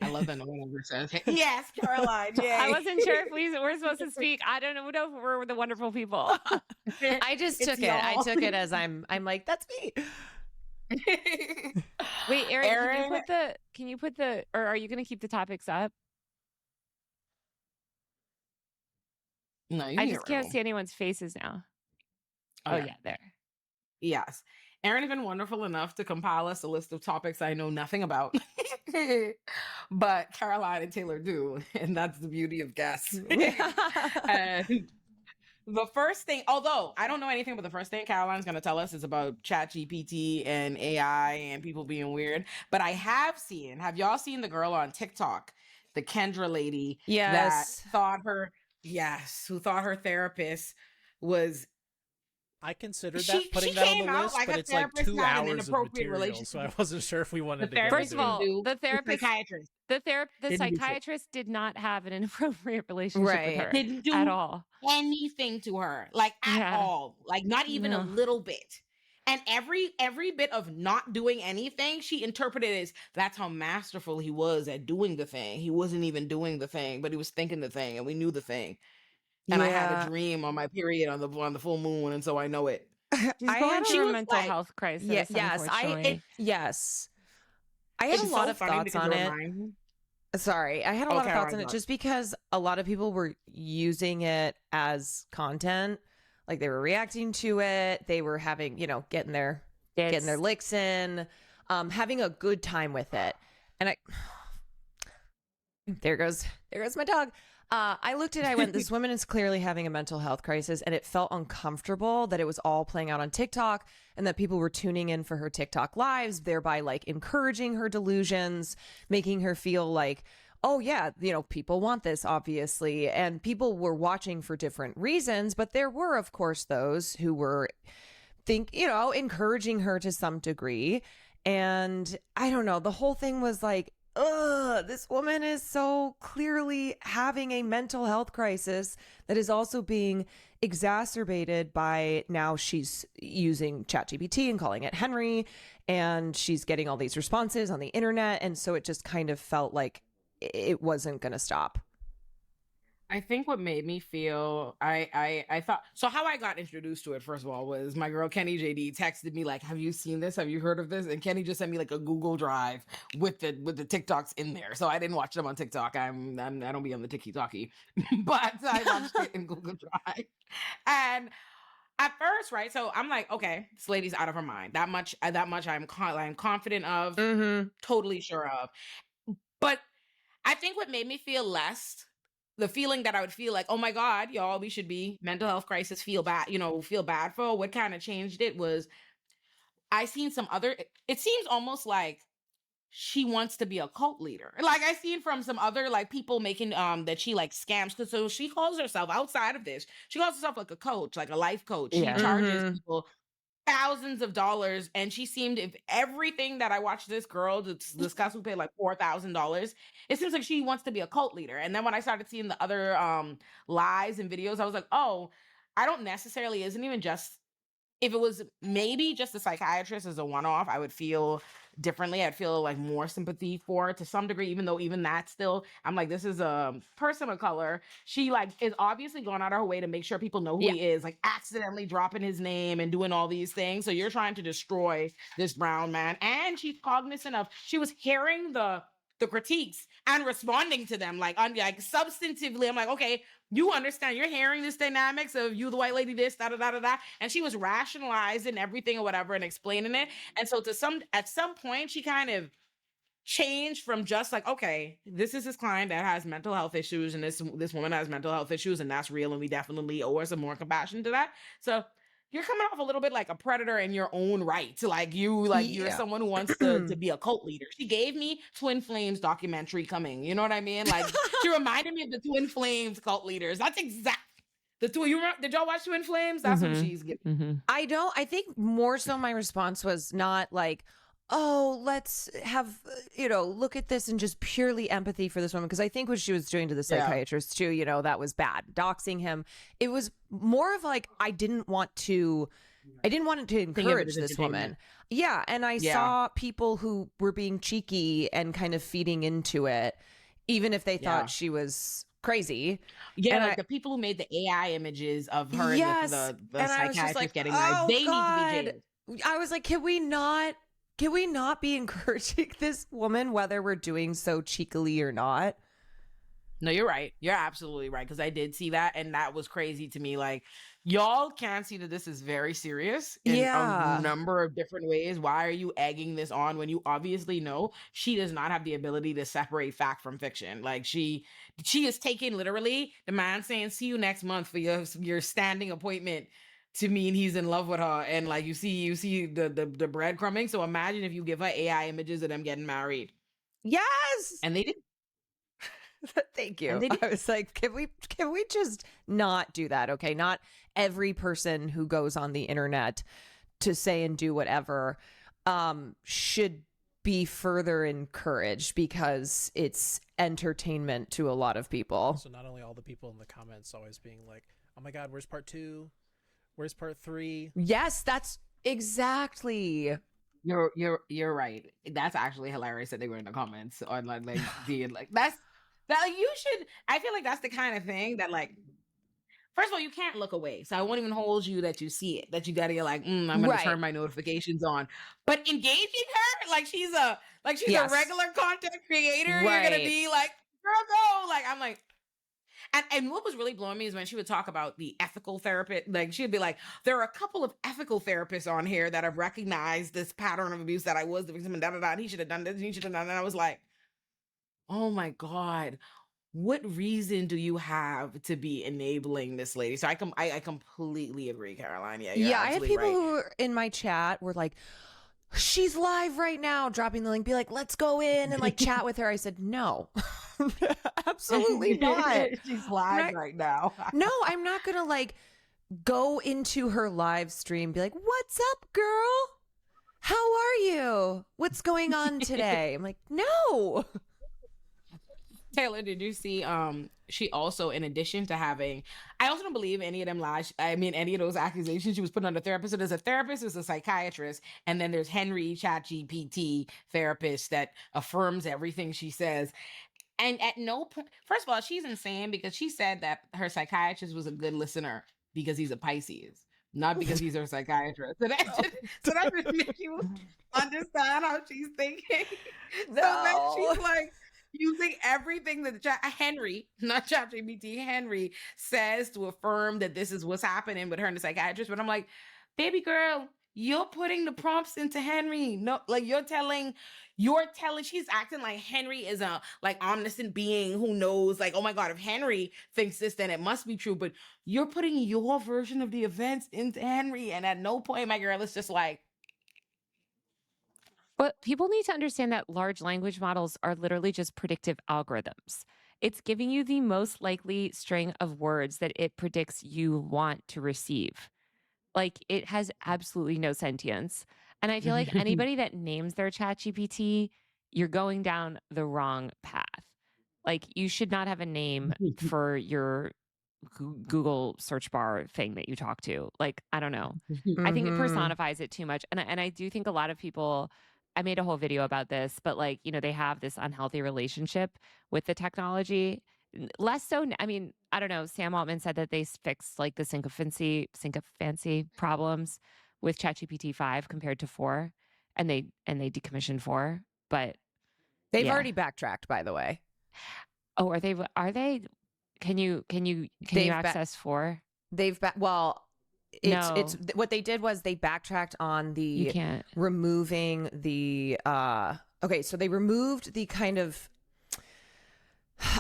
I love that no one ever says, yes, Caroline, yay. I wasn't sure if we're supposed to speak. I don't know if we're the wonderful people. I just took it. I took it as I'm like, that's me. Wait, Erin, can you put the, or are you going to keep the topics up? No, I just can't see anyone's faces now. Oh yeah, there. Yes. Erin has been wonderful enough to compile us a list of topics I know nothing about. But Caroline and Taylor do. And that's the beauty of guests. And the first thing, although I don't know anything about the first thing Caroline's going to tell us is about ChatGPT and AI and people being weird. But I have y'all seen the girl on TikTok, the Kendra lady that thought who thought her therapist was... I considered that putting that on the list, but it's like 2 hours of material, so I wasn't sure if we wanted to get into it. First of all, the psychiatrist did not have an inappropriate relationship with her. Didn't do at all. Anything to her, like at all, like not even a little bit. And every bit of not doing anything, she interpreted as that's how masterful he was at doing the thing. He wasn't even doing the thing, but he was thinking the thing, and we knew the thing. And I had a dream on my period on the full moon, and so I know it. She's going through a mental health crisis. Yes, I had a lot of thoughts on it. Sorry, I had a lot of thoughts on it just because a lot of people were using it as content. Like they were reacting to it. They were having, getting their licks in, having a good time with it. And there goes my dog. I looked at it, I went, this woman is clearly having a mental health crisis, and it felt uncomfortable that it was all playing out on TikTok and that people were tuning in for her TikTok lives, thereby like encouraging her delusions, making her feel like, oh yeah, people want this, obviously. And people were watching for different reasons, but there were, of course, those who were encouraging her to some degree. And I don't know, the whole thing was like, this woman is so clearly having a mental health crisis that is also being exacerbated by now she's using ChatGPT and calling it Henry, and she's getting all these responses on the internet. And so it just kind of felt like it wasn't going to stop. I think what made me feel, I thought, so how I got introduced to it, first of all, was my girl Kenny JD texted me like, have you seen this? Have you heard of this? And Kenny just sent me like a Google Drive with the TikToks in there. So I didn't watch them on TikTok. I don't be on the TikTok-y, but I watched it in Google Drive. And at first, right? So I'm like, okay, this lady's out of her mind. That much I'm confident of, totally sure of. But I think what made me feel less, the feeling that I would feel like, oh my God, y'all, we should be mental health crisis, feel bad for, what kind of changed it was I seen some other, it seems almost like she wants to be a cult leader. Like I seen from some other like people making that she like scams. Cause so she calls herself outside of this, she calls herself like a coach, like a life coach. She charges people thousands of dollars, and she seemed, if everything that I watched this girl discuss who paid like $4,000, it seems like she wants to be a cult leader. And then when I started seeing the other lies and videos, I was like, oh, I don't necessarily, isn't even just, if it was maybe just a psychiatrist as a one-off, I would feel differently. I'd feel like more sympathy for it to some degree, even though even that still, I'm like, this is a person of color. She like is obviously going out of her way to make sure people know who he is, like accidentally dropping his name and doing all these things. So you're trying to destroy this brown man. And she's cognizant of, she was hearing the critiques and responding to them like substantively. I'm like, okay, you understand, you're hearing this dynamics of you, the white lady, this, da da da da da. And she was rationalizing everything or whatever and explaining it. And so at some point, she kind of changed from just like, okay, this is this client that has mental health issues, and this woman has mental health issues, and that's real, and we definitely owe her some more compassion to that. So you're coming off a little bit like a predator in your own right. You're someone who wants to be a cult leader. She gave me Twin Flames documentary coming. You know what I mean? Like she reminded me of the Twin Flames cult leaders. That's exact. Did y'all watch Twin Flames? That's what she's giving. I think more so my response was not like, oh, let's have, look at this and just purely empathy for this woman. Because I think what she was doing to the psychiatrist too, that was bad. Doxing him. It was more of like, I didn't want to I didn't want to encourage this woman. Yeah, and I saw people who were being cheeky and kind of feeding into it, even if they thought she was crazy. Yeah, and like the people who made the AI images of her yes, and the and I was psychiatrist just like, getting married, they need to be jailed. I was like, can we not be encouraging this woman, whether we're doing so cheekily or not? No, you're right. You're absolutely right. Because I did see that, and that was crazy to me. Like, y'all can't see that this is very serious in a number of different ways. Why are you egging this on when you obviously know she does not have the ability to separate fact from fiction? Like, she is taking literally the man saying, "See you next month for your standing appointment," to mean he's in love with her, and like you see the breadcrumbing. So imagine if you give her AI images of them getting married. Yes, and they did. Thank you. I was like, can we just not do that? Okay. Not every person who goes on the internet to say and do whatever should be further encouraged, because it's entertainment to a lot of people. So not only all the people in the comments always being like, oh my God, where's part 2? Where's part 3? Yes, that's exactly. You're right. That's actually hilarious that they were in the comments on like being like that you should. I feel like that's the kind of thing that, like, first of all, you can't look away. So I won't even hold you that you see it, that you gotta get like, I'm gonna turn my notifications on. But engaging her like she's a regular content creator, you're gonna be like, girl, go. Like, I'm like, and what was really blowing me is when she would talk about the ethical therapist. Like, she'd be like, there are a couple of ethical therapists on here that have recognized this pattern of abuse that I was the victim, and and he should have done this, and he should have done that. And I was like, oh my God, what reason do you have to be enabling this lady? So I completely agree, Caroline. Yeah, I had people who were in my chat were like, she's live right now, dropping the link, be like, let's go in and like chat with her. I said, no, absolutely not. She's live right now. No, I'm not gonna like go into her live stream, be like, what's up, girl? How are you? What's going on today? I'm like, no. Taylor, did you see she also, in addition to having, I also don't believe any of them lies, any of those accusations she was putting on the therapist. So there's a therapist, there's a psychiatrist, and then there's Henry ChatGPT therapist that affirms everything she says. And at no point, first of all, she's insane, because she said that her psychiatrist was a good listener because he's a Pisces, not because he's her psychiatrist. So that just makes you understand how she's thinking. No. So then she's like using everything that Henry, not ChatGPT, Henry says to affirm that this is what's happening with her and the psychiatrist. But I'm like, baby girl, you're putting the prompts into Henry. No, like you're telling, she's acting like Henry is a like omniscient being who knows, like, oh my God, if Henry thinks this, then it must be true. But you're putting your version of the events into Henry. And at no point, my girl, it's just like, but people need to understand that large language models are literally just predictive algorithms. It's giving you the most likely string of words that it predicts you want to receive. Like, it has absolutely no sentience. And I feel like anybody that names their ChatGPT, you're going down the wrong path. Like, you should not have a name for your Google search bar thing that you talk to. Like, I don't know. I think it personifies it too much. And I do think a lot of people, I made a whole video about this, but like, they have this unhealthy relationship with the technology. Less so, I don't know. Sam Altman said that they fixed like the syncophancy problems with ChatGPT 5 compared to 4, and they decommissioned 4, but they've already backtracked, by the way. Oh, are they? Can you access 4? It's what they did was they backtracked on the removing the so they removed the kind of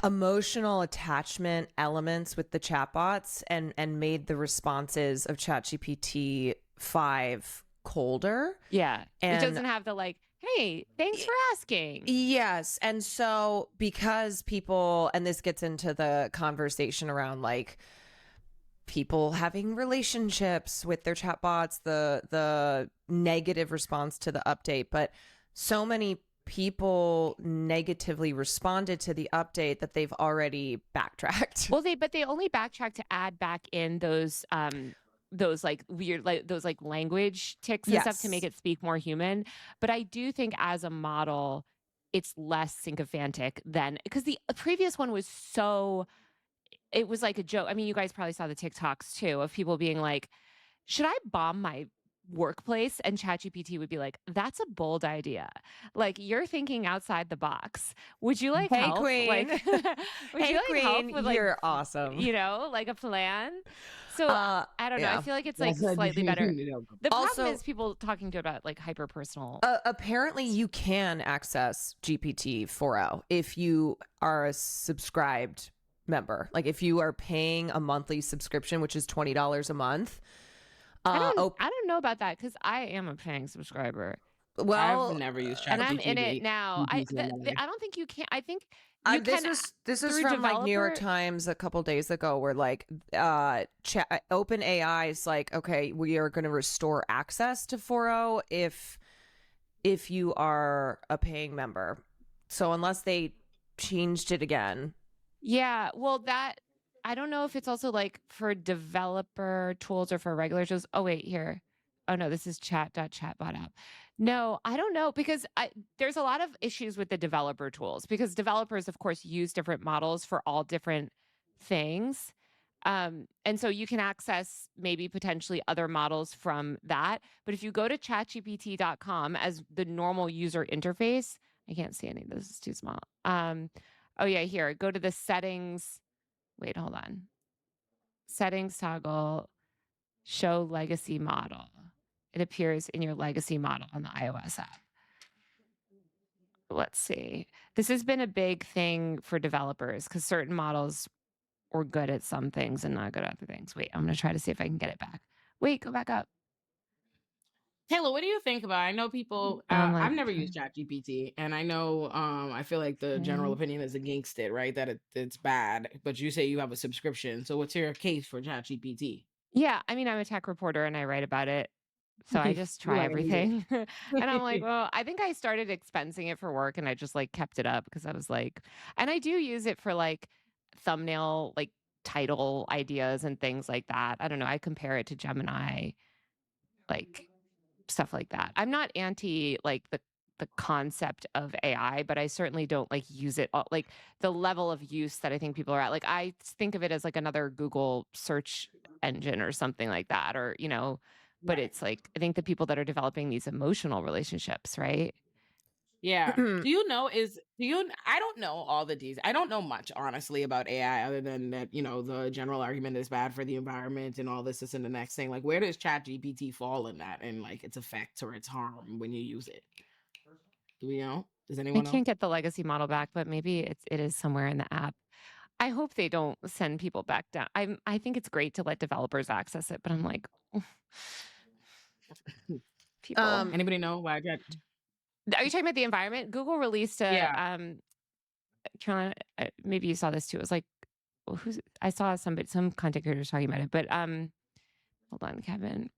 emotional attachment elements with the chatbots and made the responses of ChatGPT 5 colder. Yeah. And it doesn't have the like, hey, thanks for asking. Yes. And so because people, and this gets into the conversation around like people having relationships with their chatbots, the negative response to the update, but so many people negatively responded to the update that they've already backtracked. Well, they only backtracked to add back in those those like weird, like those like language ticks and stuff to make it speak more human. But I do think as a model, it's less sycophantic than, because the previous one was so, it was like a joke. I mean, you guys probably saw the TikToks too of people being like, should I bomb my workplace? And ChatGPT would be like, that's a bold idea. Like, you're thinking outside the box. Would you like hey, help? Queen. Like, would you like Queen, help with like, you're awesome. You know, like a plan? So I don't know. I feel like it's like slightly better. The problem is people talking to about like hyper personal. Apparently, you can access GPT 4.0 if you are a subscribed member. Like if you are paying a monthly subscription, which is $20 a month. I don't know about that because I am a paying subscriber. Well, I've never used ChatGPT, and I'm in it now. I don't think you can. I think you can. This is from like New York Times a couple days ago, where like OpenAI is like, okay, we are going to restore access to 4.0 if you are a paying member. So unless they changed it again. Yeah, well, that I don't know if it's also like for developer tools or for regular tools. Oh, wait, here. Oh, no, this is chat.chatbot app. No, I don't know, because there's a lot of issues with the developer tools because developers, of course, use different models for all different things. And so you can access maybe potentially other models from that. But if you go to chatgpt.com as the normal user interface, I can't see any. This is too small. Oh, yeah, here. Go to the settings. Wait, hold on. Settings toggle, show legacy model. It appears in your legacy model on the iOS app. Let's see. This has been a big thing for developers because certain models were good at some things and not good at other things. Wait, I'm going to try to see if I can get it back. Wait, go back up. Taylor, what do you think about? I know people. I've never used ChatGPT, and I know. I feel like the general opinion is against it, right? That it's bad. But you say you have a subscription, so what's your case for ChatGPT? Yeah, I mean, I'm a tech reporter and I write about it, so I just try everything. And I'm like, well, I think I started expensing it for work, and I just like kept it up because I was like, and I do use it for like thumbnail, like title ideas and things like that. I don't know. I compare it to Gemini, like stuff like that. I'm not anti like the concept of AI, but I certainly don't like use it like the level of use that I think people are at. Like I think of it as like another Google search engine or something like that, or you know, but it's like I think the people that are developing these emotional relationships, right? Yeah. Do you know I don't know all the details. I don't know much honestly about AI other than that, you know, the general argument is bad for the environment and all this and the next thing. Like where does ChatGPT fall in that and like its effects or its harm when you use it? Do we know? Does anyone know? I can't get the legacy model back, but maybe it is somewhere in the app. I hope they don't send people back down. I think it's great to let developers access it, but I'm like, people. Anybody know why? Are you talking about the environment? Google released a Carolina. Maybe you saw this too. It was like, I saw some content creators talking about it, but hold on, Kevin.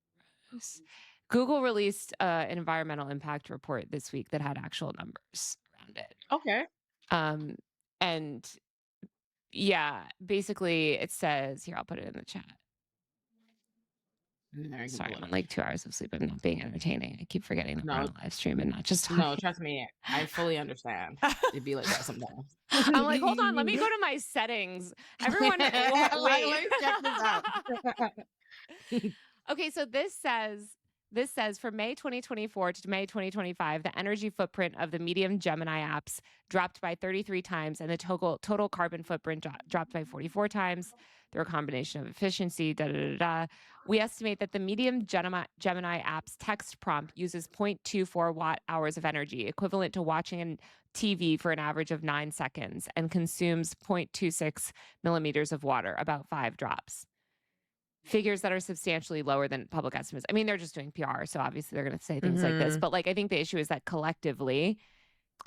Google released an environmental impact report this week that had actual numbers around it. Okay. And yeah, basically it says here. I'll put it in the chat. Sorry, I'm on like 2 hours of sleep. I'm not being entertaining. I keep forgetting that we're on a live stream and not just talking. No, trust me. I fully understand. It'd be like that sometimes. I'm like, hold on. Let me go to my settings. Everyone, wait. Let's check this out. Okay, so this says from May 2024 to May 2025, the energy footprint of the medium Gemini apps dropped by 33 times and the total carbon footprint dropped by 44 times through a combination of efficiency, We estimate that the medium Gemini app's text prompt uses 0.24 watt hours of energy, equivalent to watching a TV for an average of 9 seconds, and consumes 0.26 millimeters of water, about 5 drops. Figures that are substantially lower than public estimates. I mean, they're just doing PR, so obviously they're going to say things like this. But like, I think the issue is that collectively,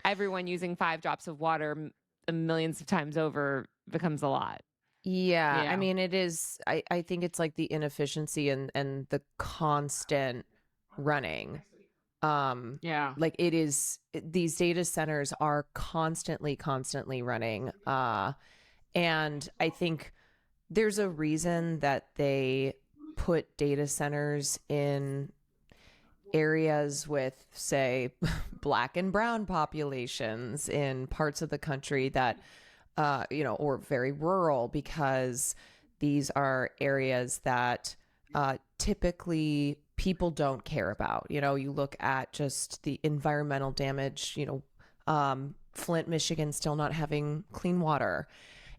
everyone using 5 drops of water millions of times over becomes a lot. Yeah. I mean, it is. I think it's like the inefficiency and the constant running. Like it is. These data centers are constantly running. And I think there's a reason that they put data centers in areas with, say, black and brown populations in parts of the country that, or very rural, because these are areas that typically people don't care about. You look at just the environmental damage, Flint, Michigan still not having clean water.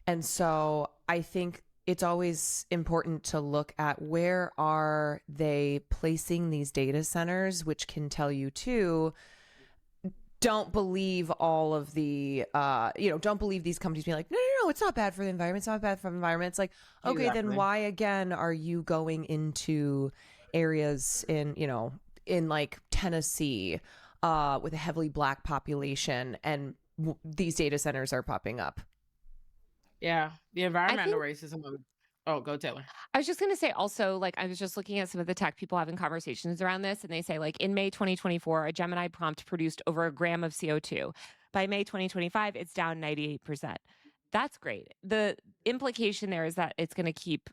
And so I think it's always important to look at where are they placing these data centers, which can tell you too, don't believe all of the, don't believe these companies being like, no, it's not bad for the environment. It's not bad for the environment. It's like, okay, exactly. Then why again are you going into areas in like Tennessee with a heavily black population, and these data centers are popping up? Yeah, the environmental racism. Oh, go Taylor. I was just going to say also, like, I was just looking at some of the tech people having conversations around this, and they say, like, in May 2024, a Gemini prompt produced over a gram of CO2. By May 2025, it's down 98%. That's great. The implication there is that it's going to keep,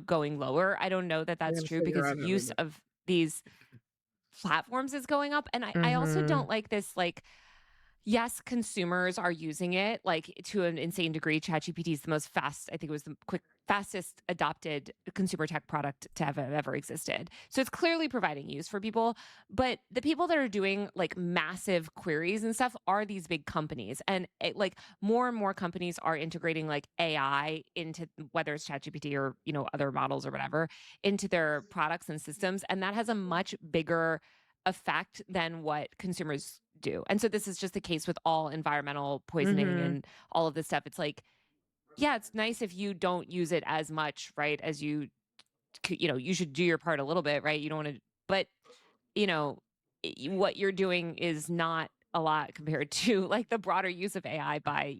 going lower. I don't know that that's true, because use of these platforms is going up. And I also don't like this, like, yes, consumers are using it like to an insane degree. ChatGPT is the most I think it was the fastest adopted consumer tech product to have ever existed. So it's clearly providing use for people. But the people that are doing like massive queries and stuff are these big companies. And like more and more companies are integrating like AI into, whether it's ChatGPT or, other models or whatever, into their products and systems. And that has a much bigger effect than what consumers do. And so this is just the case with all environmental poisoning and all of this stuff. It's like, yeah, it's nice if you don't use it as much, right? As you should do your part a little bit, right? You don't want to, but what you're doing is not a lot compared to like the broader use of AI by,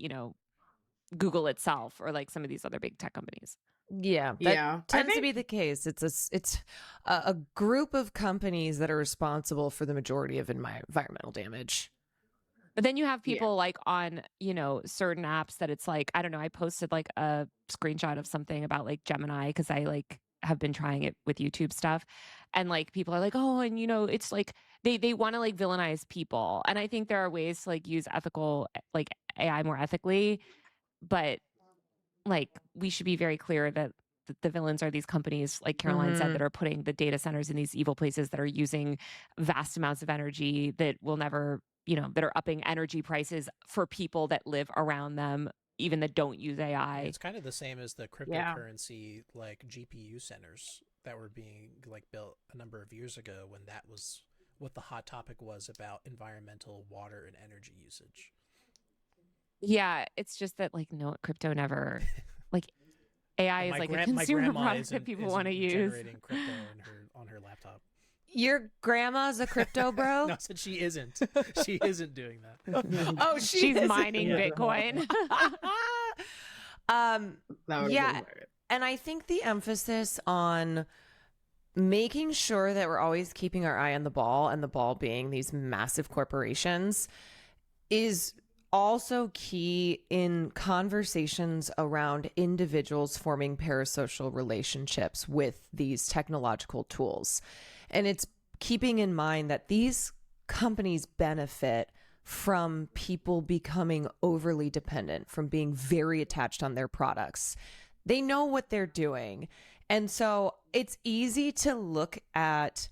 Google itself or like some of these other big tech companies. Yeah, that tends to be the case. It's a group of companies that are responsible for the majority of environmental damage. But then you have people like on, certain apps that it's like, I don't know, I posted like a screenshot of something about like Gemini because I like have been trying it with YouTube stuff. And like people are like, oh, and it's like they want to like villainize people. And I think there are ways to like use ethical, like AI more ethically. But like we should be very clear that the villains are these companies, like Caroline said, that are putting the data centers in these evil places that are using vast amounts of energy that will never, that are upping energy prices for people that live around them, even that don't use AI. It's kind of the same as the cryptocurrency, like GPU centers that were being like built a number of years ago, when that was what the hot topic was about environmental, water, and energy usage. Yeah, it's just that like no, crypto never like AI is like a consumer product that people want to use. Generating crypto on her laptop. Your grandma's a crypto bro? No, I said she isn't. She isn't doing that. Oh, she's mining Bitcoin. Yeah, and I think the emphasis on making sure that we're always keeping our eye on the ball, and the ball being these massive corporations, is also key in conversations around individuals forming parasocial relationships with these technological tools. And it's keeping in mind that these companies benefit from people becoming overly dependent, from being very attached on their products. They know what they're doing. And so it's easy to look at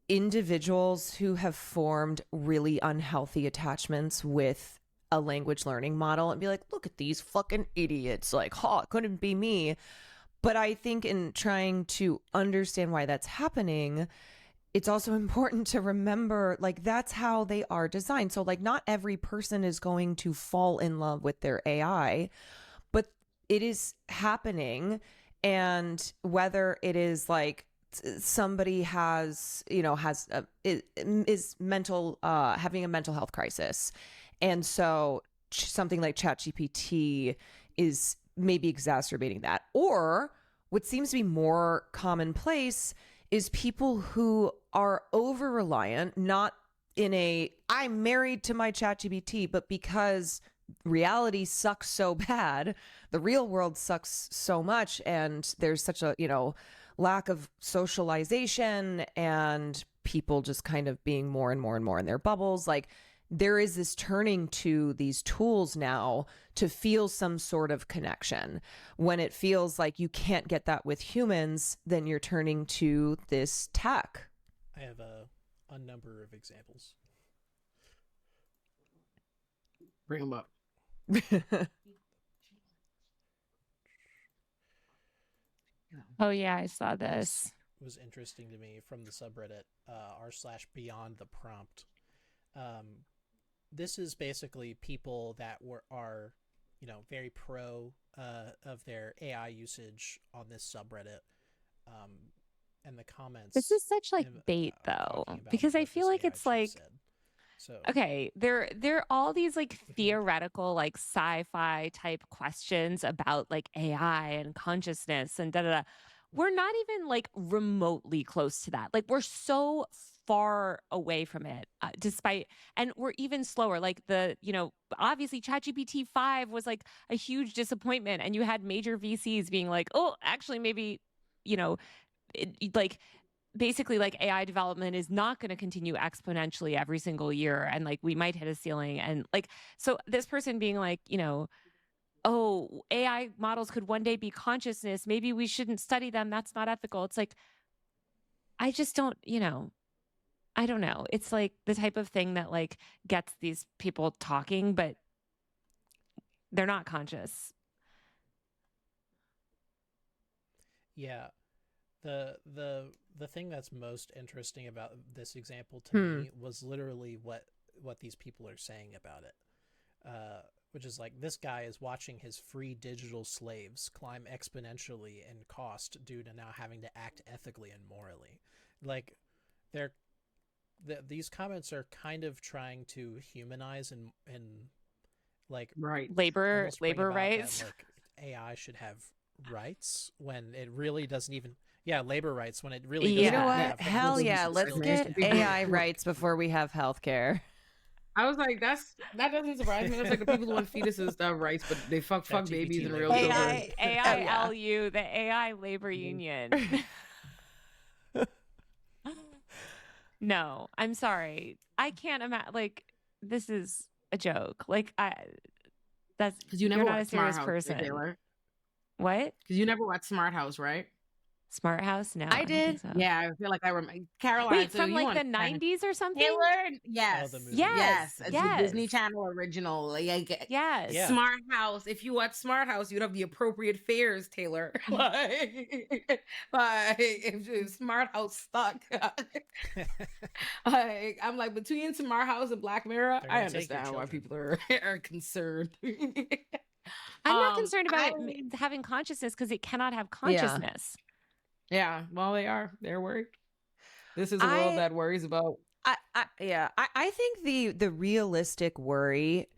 individuals who have formed really unhealthy attachments with a language learning model and be like, look at these fucking idiots. Like, it couldn't be me. But I think in trying to understand why that's happening, it's also important to remember, like, that's how they are designed. So, like, not every person is going to fall in love with their AI, but it is happening. And whether it is like somebody is mental, having a mental health crisis, and so something like ChatGPT is maybe exacerbating that. Or what seems to be more commonplace is people who are over reliant, not in I'm married to my ChatGPT, but because reality sucks so bad, the real world sucks so much, and there's such a, lack of socialization and people just kind of being more and more and more in their bubbles. Like, there is this turning to these tools now to feel some sort of connection. When it feels like you can't get that with humans, then you're turning to this tech. I have a number of examples. Bring them up. Oh yeah, I saw this. It was interesting to me from the subreddit r/beyond the prompt. This is basically people that are, you know, very pro of their AI usage on this subreddit. And the comments. This is such like bait though, because I feel like it's like, so okay, there are all these like theoretical, like sci-fi type questions about like AI and consciousness and da da da. We're not even like remotely close to that. Like, we're so far away from it, and we're even slower. Like, obviously ChatGPT 5 was like a huge disappointment, and you had major VCs being like, oh, actually maybe, basically like AI development is not going to continue exponentially every single year. And like, we might hit a ceiling. And like, so this person being like, oh, AI models could one day be consciousness. Maybe we shouldn't study them. That's not ethical. It's like, I just don't, I don't know. It's like the type of thing that like gets these people talking, but they're not conscious. Yeah. The thing that's most interesting about this example to me was literally what these people are saying about it. Which is like, this guy is watching his free digital slaves climb exponentially in cost due to now having to act ethically and morally. Like, these comments are kind of trying to humanize and like labor rights. That, like, AI should have rights when it really doesn't even. Yeah, labor rights when it really doesn't. You know what? Have Hell yeah, let's get AI rights before we have healthcare. I was like, that doesn't surprise me. That's like the people who want fetuses to have rights, but they fuck babies in real life. AILU, the AI labor union. No, I'm sorry. I can't imagine. Like, this is a joke. Like, that's because you're not a serious person. Taylor. What? Because you never watched Smart House, right? Smart House? No, I did. So. Yeah, I feel like I remember. Caroline, wait, from like the 90s or something? Taylor, yes. Oh, yes. It's a Disney Channel original. Like, yes. Yeah. Smart House. If you watch Smart House, you'd have the appropriate fares, Taylor. like, if Smart House stuck. Like, I'm like, between Smart House and Black Mirror, I understand why people are concerned. I'm not concerned about it having consciousness because it cannot have consciousness. Yeah, well, they are. They're worried. This is a world that worries about. I think the realistic worry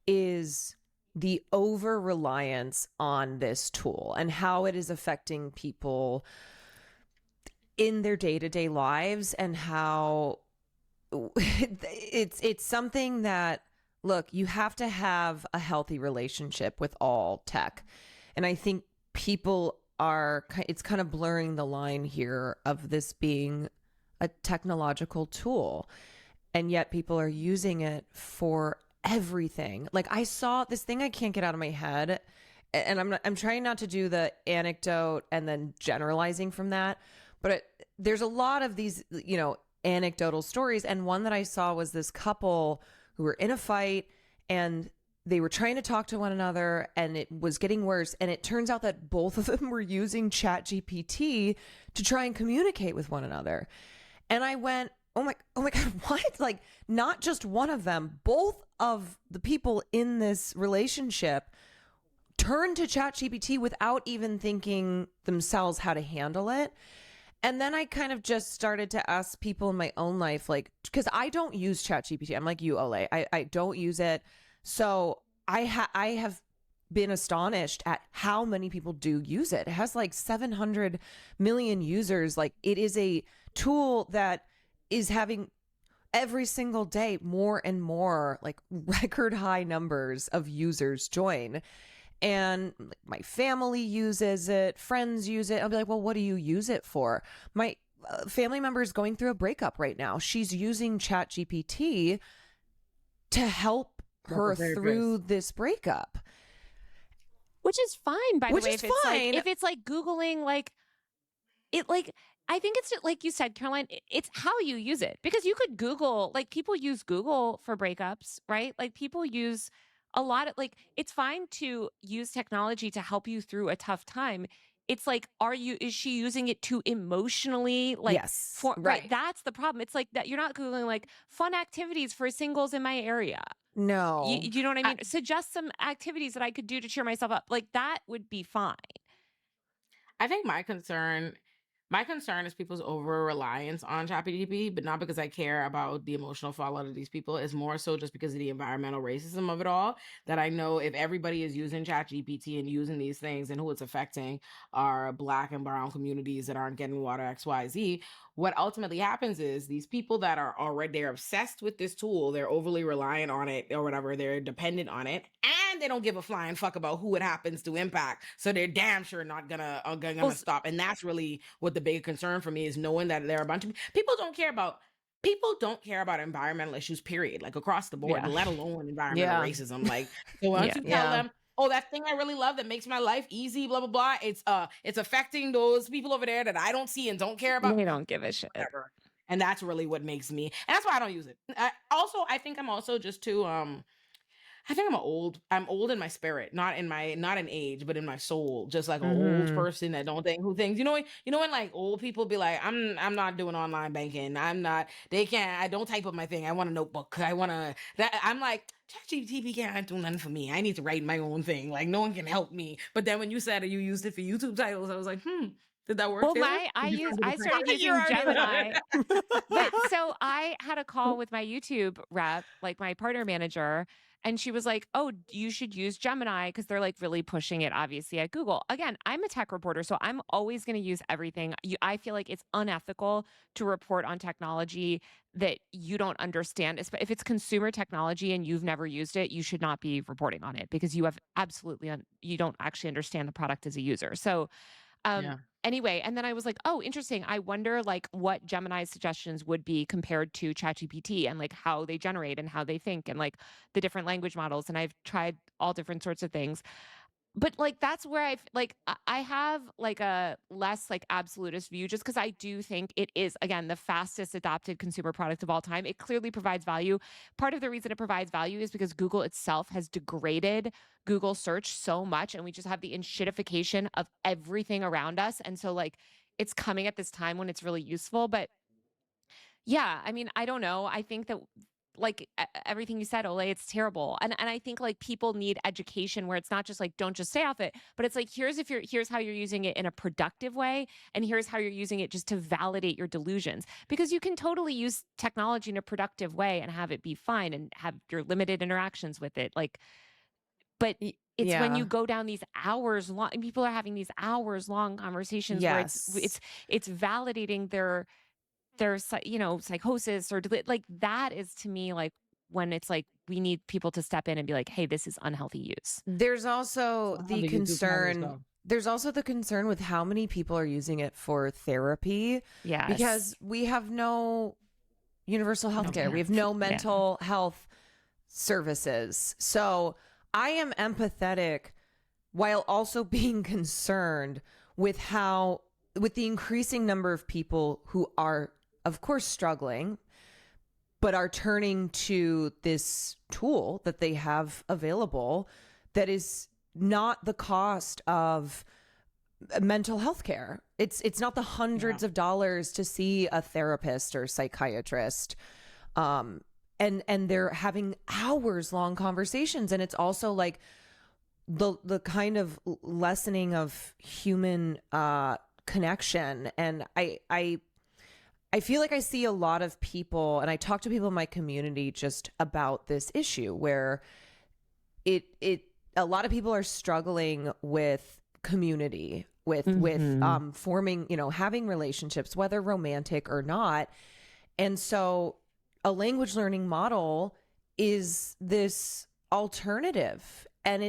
is the over reliance on this tool and how it is affecting people in their day-to-day lives, and how it's something that, look, you have to have a healthy relationship with all tech. And I think it's kind of blurring the line here of this being a technological tool. And yet people are using it for everything. Like, I saw this thing I can't get out of my head, and I'm trying not to do the anecdote and then generalizing from that. But there's a lot of these, anecdotal stories. And one that I saw was this couple who were in a fight, and they were trying to talk to one another, and it was getting worse. And it turns out that both of them were using ChatGPT to try and communicate with one another. And I went, oh my God, what? Like, not just one of them, both of the people in this relationship turned to ChatGPT without even thinking themselves how to handle it. And then I kind of just started to ask people in my own life, like, because I don't use ChatGPT. I'm like you, Olay. I don't use it. So I have been astonished at how many people do use it. It has like 700 million users. Like, it is a tool that is having every single day more and more like record high numbers of users join. And my family uses it, friends use it. I'll be like, well, what do you use it for? My family member is going through a breakup right now. She's using ChatGPT to help her through this breakup. Which is fine, by the way. Which is fine. If it's like Googling, like, it, like, I think it's just, like you said, Caroline, it's how you use it. Because you could Google, like, people use Google for breakups, right? Like, people use a lot of, like, it's fine to use technology to help you through a tough time. It's like, is she using it to emotionally, like, Yes, right? That's the problem. It's like that you're not Googling, like, fun activities for singles in my area. No. You know what I mean? Suggest some activities that I could do to cheer myself up. Like, that would be fine. I think my concern is people's over reliance on ChatGPT, but not because I care about the emotional fallout of these people. It's more so just because of the environmental racism of it all. That I know if everybody is using ChatGPT and using these things, and who it's affecting are Black and brown communities that aren't getting water XYZ. What ultimately happens is these people that are already, they're obsessed with this tool, they're overly reliant on it or whatever, they're dependent on it, and they don't give a flying fuck about who it happens to impact. So they're damn sure not gonna stop. And that's really what the big concern for me is, knowing that there are a bunch of people don't care about environmental issues, period, like across the board, let alone environmental racism. Like, so once you tell them, oh, that thing I really love that makes my life easy, blah, blah, blah, it's affecting those people over there that I don't see and don't care about. They don't give a shit. Whatever. And that's really what makes me, and that's why I don't use it. I think I'm also just too, I think I'm old in my spirit, not in age, but in my soul. Just like an old person that don't think who thinks, you know when like old people be like, I'm not doing online banking. I don't type up my thing. I want a notebook. I'm like, ChatGPT can't do nothing for me. I need to write my own thing. Like, no one can help me. But then when you said you used it for YouTube titles, I was like, did that work? Well, too? I started using Gemini. But so I had a call with my YouTube rep, like my partner manager, and she was like, oh, you should use Gemini because they're like really pushing it, obviously, at Google. Again, I'm a tech reporter, so I'm always going to use everything. I feel like it's unethical to report on technology that you don't understand. If it's consumer technology and you've never used it, you should not be reporting on it because you have you don't actually understand the product as a user. So, anyway, and then I was like, oh, interesting. I wonder like what Gemini's suggestions would be compared to ChatGPT and like how they generate and how they think and like the different language models. And I've tried all different sorts of things. But like that's where I have like a less like absolutist view just because I do think it is, again, the fastest adopted consumer product of all time. It clearly provides value. Part of the reason it provides value is because Google itself has degraded Google search so much, and we just have the enshittification of everything around us. And so like it's coming at this time when it's really useful. But yeah, I mean, I don't know. I think that like everything you said, Olay, it's terrible. And I think like people need education where it's not just like, don't just stay off it, but it's like, here's how you're using it in a productive way. And here's how you're using it just to validate your delusions, because you can totally use technology in a productive way and have it be fine and have your limited interactions with it. Like, but it's when you go down these hours long, and people are having these hours long conversations where it's validating their psychosis or like that is to me like when it's like we need people to step in and be like, hey, this is unhealthy use. There's also the concern. There's also the concern with how many people are using it for therapy. Yeah, because we have no universal health care. We have no mental health services. So I am empathetic while also being concerned with the increasing number of people who are, of course, struggling, but are turning to this tool that they have available that is not the cost of mental health care. It's not the hundreds of dollars to see a therapist or psychiatrist. And they're having hours long conversations. And it's also like the kind of lessening of human connection. And I feel like I see a lot of people, and I talk to people in my community just about this issue where a lot of people are struggling with community, with forming, having relationships, whether romantic or not. And so a language learning model is this alternative, and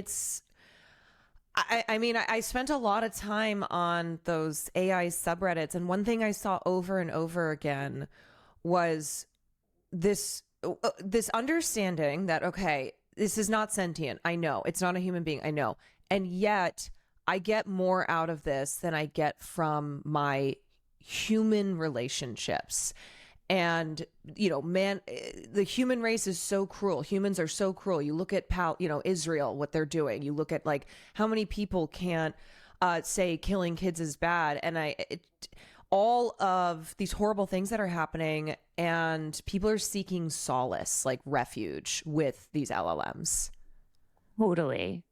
I mean, I spent a lot of time on those AI subreddits, and one thing I saw over and over again was this understanding that, okay, this is not sentient. I know it's not a human being. I know, and yet I get more out of this than I get from my human relationships. And, you know, man, the human race is so cruel. Humans are so cruel. You look at Israel, what they're doing. You look at like how many people can't say killing kids is bad. And all of these horrible things that are happening, and people are seeking solace, like refuge, with these LLMs. Totally.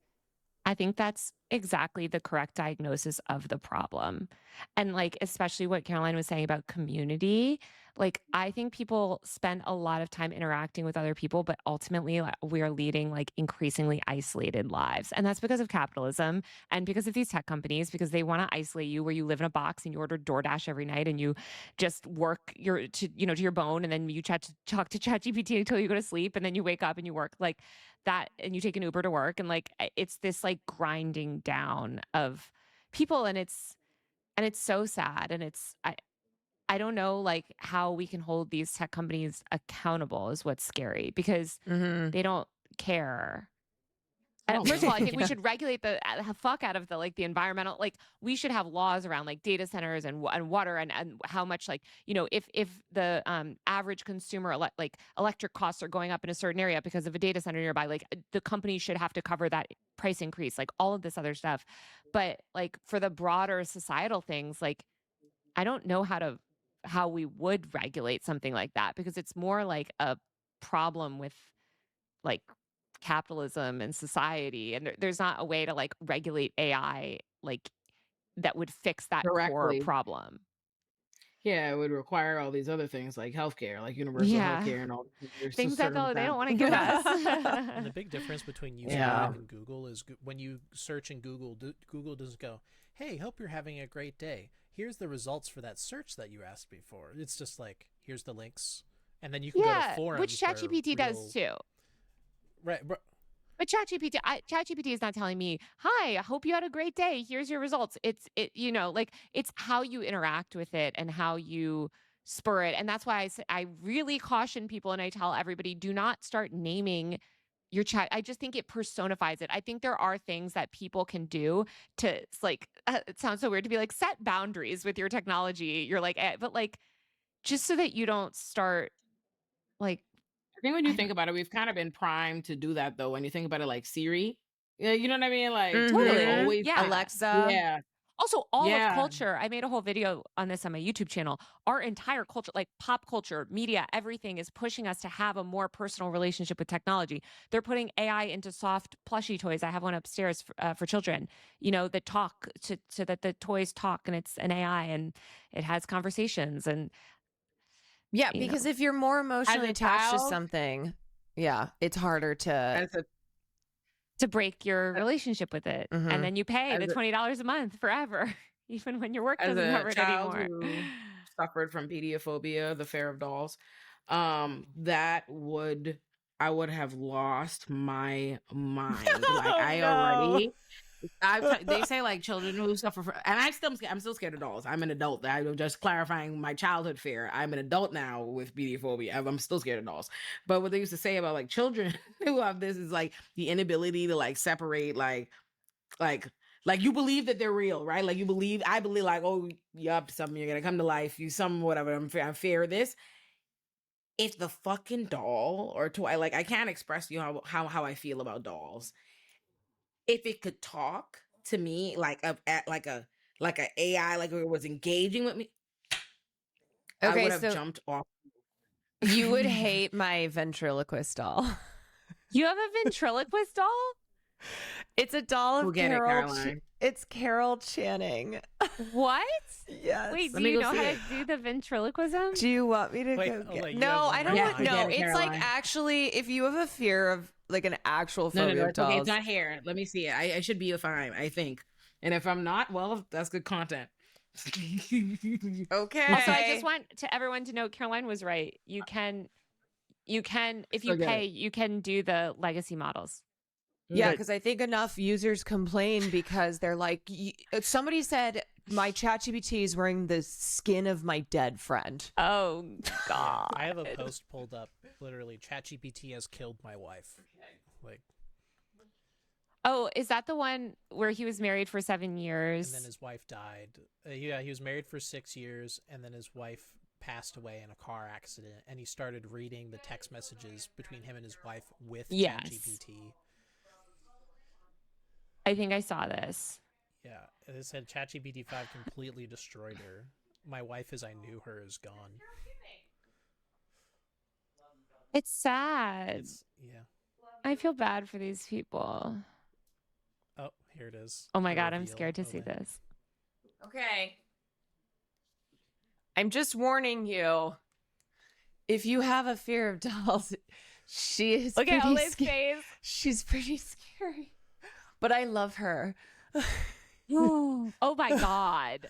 I think that's exactly the correct diagnosis of the problem. And like, especially what Caroline was saying about community, like, I think people spend a lot of time interacting with other people, but ultimately we are leading like increasingly isolated lives. And that's because of capitalism and because of these tech companies, because they want to isolate you where you live in a box and you order DoorDash every night and you just work to your bone, and then you talk to ChatGPT until you go to sleep, and then you wake up and you work like that, and you take an Uber to work, and like it's this like grinding down of people, and it's so sad, and I don't know like how we can hold these tech companies accountable is what's scary, because they don't care. And first of all, I think we should regulate the fuck out of the like the environmental, like we should have laws around like data centers and water and how much like, if the average consumer like electric costs are going up in a certain area because of a data center nearby, like the company should have to cover that price increase, like all of this other stuff. But like for the broader societal things, like I don't know how we would regulate something like that, because it's more like a problem with like capitalism and society, and there's not a way to like regulate AI like that would fix that core Correctly. problem. Yeah, it would require all these other things like healthcare, like universal healthcare and all these things that they don't want to give us. And the big difference between using Yeah. that and Google is when you search in Google, Google doesn't go, "Hey, hope you're having a great day. Here's the results for that search that you asked me for." It's just like, here's the links, and then you can go to forums, which ChatGPT does too. Right, but ChatGPT is not telling me, "Hi, I hope you had a great day. Here's your results." It's like it's how you interact with it and how you spur it, and that's why I really caution people, and I tell everybody, do not start naming your chat. I just think it personifies it. I think there are things that people can do to like. It sounds so weird to be like, set boundaries with your technology. You're like, but like, just so that you don't start like. I think when you think about it, we've kind of been primed to do that, though. When you think about it, like Siri, yeah, you know what I mean? Like, Totally. always, Yeah. Alexa. yeah. Also, all of culture. I made a whole video on this on my YouTube channel. Our entire culture, like pop culture, media, everything is pushing us to have a more personal relationship with technology. They're putting AI into soft plushie toys. I have one upstairs for children, that talk so that the toys talk, and it's an AI and it has conversations. And yeah, because if you're more emotionally attached to something, it's harder to break your relationship with it. And then you pay the $20 a month forever, even when your work doesn't cover it anymore. Who suffered from pediophobia, the fear of dolls, I would have lost my mind. Like they say like children who suffer from, and I'm still scared of dolls. I'm an adult. I'm just clarifying my childhood fear. I'm an adult now with pediophobia. I'm still scared of dolls. But what they used to say about like children who have this is like the inability to like separate like you believe that they're real, right? Like I believe like, oh, you're up to something. You're gonna come to life. You some whatever. I'm fear this. If the fucking doll or toy, like I can't express to you how I feel about dolls. If it could talk to me like a AI, like it was engaging with me, I would have jumped off. You would hate my ventriloquist doll. You have a ventriloquist doll? It's a doll of Carol. It's Carol Channing. What? Yes. Wait, do you know how to do the ventriloquism? Do you want me to go get... No, I don't want... No, it's like actually, if you have a fear of like an actual phobia of dolls... Okay, it's not here. Let me see it. I should be fine, I think. And if I'm not, well, that's good content. Okay. Also, I just want everyone to know Caroline was right. You can if you pay, you can do the legacy models. Yeah, because I think enough users complain because they're like, somebody said my ChatGPT is wearing the skin of my dead friend. Oh God. I have a post pulled up. Literally, ChatGPT has killed my wife. Like, Oh, is that the one where he was married for 7 years? and then his wife died. Yeah, he was married for 6 years, and then his wife passed away in a car accident. And he started reading the text messages between him and his wife with ChatGPT. I think I saw this. Yeah, it said ChatGPT 5 completely destroyed her. My wife as I knew her is gone. It's sad. Yeah. I feel bad for these people. Oh, here it is. Oh my The God, I'm reveal. scared to see Olay. this. Okay. I'm just warning you. If you have a fear of dolls, she is Look at pretty Olay's face. She's pretty scary. But I love her. Oh my God.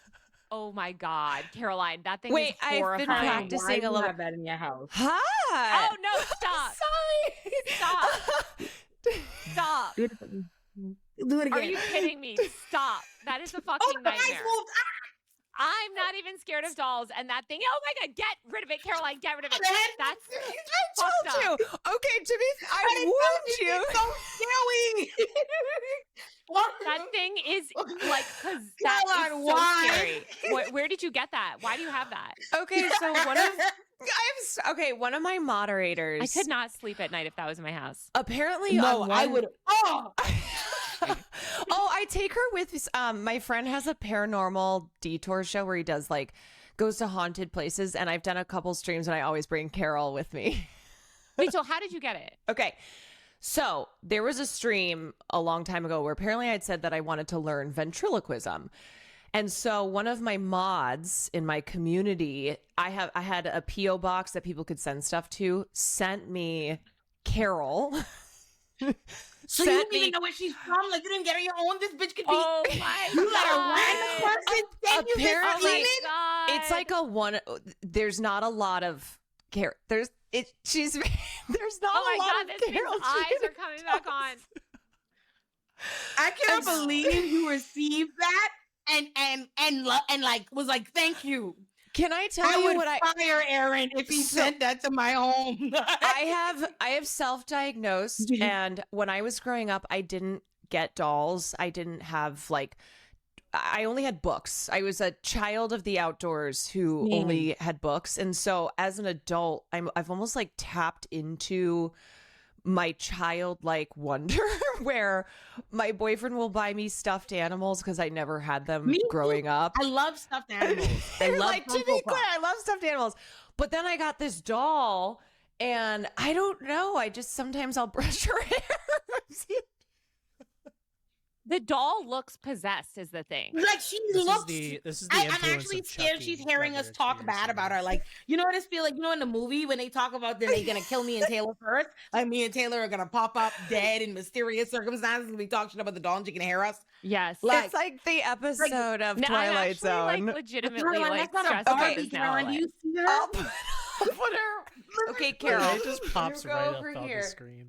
Oh my God. Caroline, that thing Wait, is I've been horrifying. practicing Why do a you little. have that in your house? Hi. Oh no, stop. Sorry. Stop. Stop. Do it again. Are you kidding me? Stop. That is a fucking the eyes nightmare. moved. I'm not even scared of dolls, and that thing. Oh my God, get rid of it, Caroline. Get rid of it. That's I fucked told you. up. Okay, to be I warned you. It's so scary. That thing is like, cause that is Caroline, so why? scary. Where did you get that? Why do you have that? Okay, so one of my moderators. I could not sleep at night if that was in my house. Apparently, No, on I one- would. Oh, Oh, I take her with. My friend has a paranormal detour show where he does like goes to haunted places, and I've done a couple streams, and I always bring Carol with me. Wait, so how did you get it? Okay. So there was a stream a long time ago where apparently I'd said that I wanted to learn ventriloquism. And so one of my mods in my community, I had a PO box that people could send stuff to, sent me Carol. so you don't even know where she's from? Like you didn't get her your own. This bitch could be. Oh my You God. let a random person send you this Apparently- Oh demon? my God. It's like a one. There's not a lot of Carol. There's not Oh a my lot God, of this man's Carol. eyes are coming back on. I cannot believe you received that and like was like, thank you. Can I tell I you would what fire Aaron if he sent that to my home. I have self-diagnosed, and when I was growing up, I didn't get dolls. I didn't have I only had books. I was a child of the outdoors who only had books, and so as an adult, I've almost like tapped into my childlike wonder where my boyfriend will buy me stuffed animals because I never had them Me growing up. I love stuffed animals. I love Like, to be Funko clear, Pop. I love stuffed animals. But then I got this doll, and I don't know. I just sometimes I'll brush her hair. The doll looks possessed is the thing. Like she This looks. is the I'm influence actually of scared Chucky she's hearing that us you're talk bad about her. Like, you know what I feel like? You know, in the movie when they talk about then they're gonna kill me and Taylor first. Like me and Taylor are gonna pop up dead in mysterious circumstances. And we talk shit about the doll and she can hear us. Yes. Like- It's like the episode of No, I'm Twilight actually Zone. like legitimately Caroline, like that's not a stressed about Barbie, this now. Caroline. Do Like, you see her? I'll put her. Okay, Carol. It just pops you right go up over on here. the screen.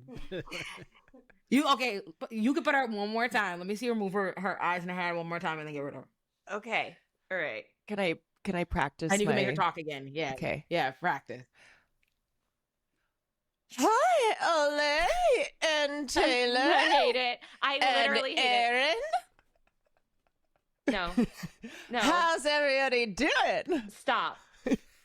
You okay? You can put her up one more time. Let me see her move her eyes and her head one more time, and then get rid of her. Okay. All right. Can I practice? And you can make her my- talk again. Yeah. Okay. Yeah. Practice. Hi, Olay and Taylor. I hate it. I literally and hate Aaron. it. No. No. How's everybody doing? Stop.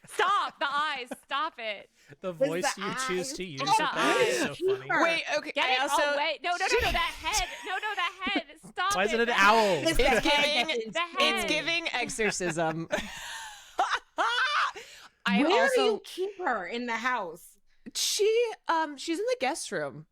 Stop. The eyes. Stop it. The voice the you choose eyes. to use It's with the that is so eyes. funny. Wait, okay. Get I it? also Oh, wait. No, that head. No, that head. Stop Why is it an The owl? head. It's It's the head giving- that's in- The it's head. giving exorcism. I Where also do you keep her in the house? she's in the guest room.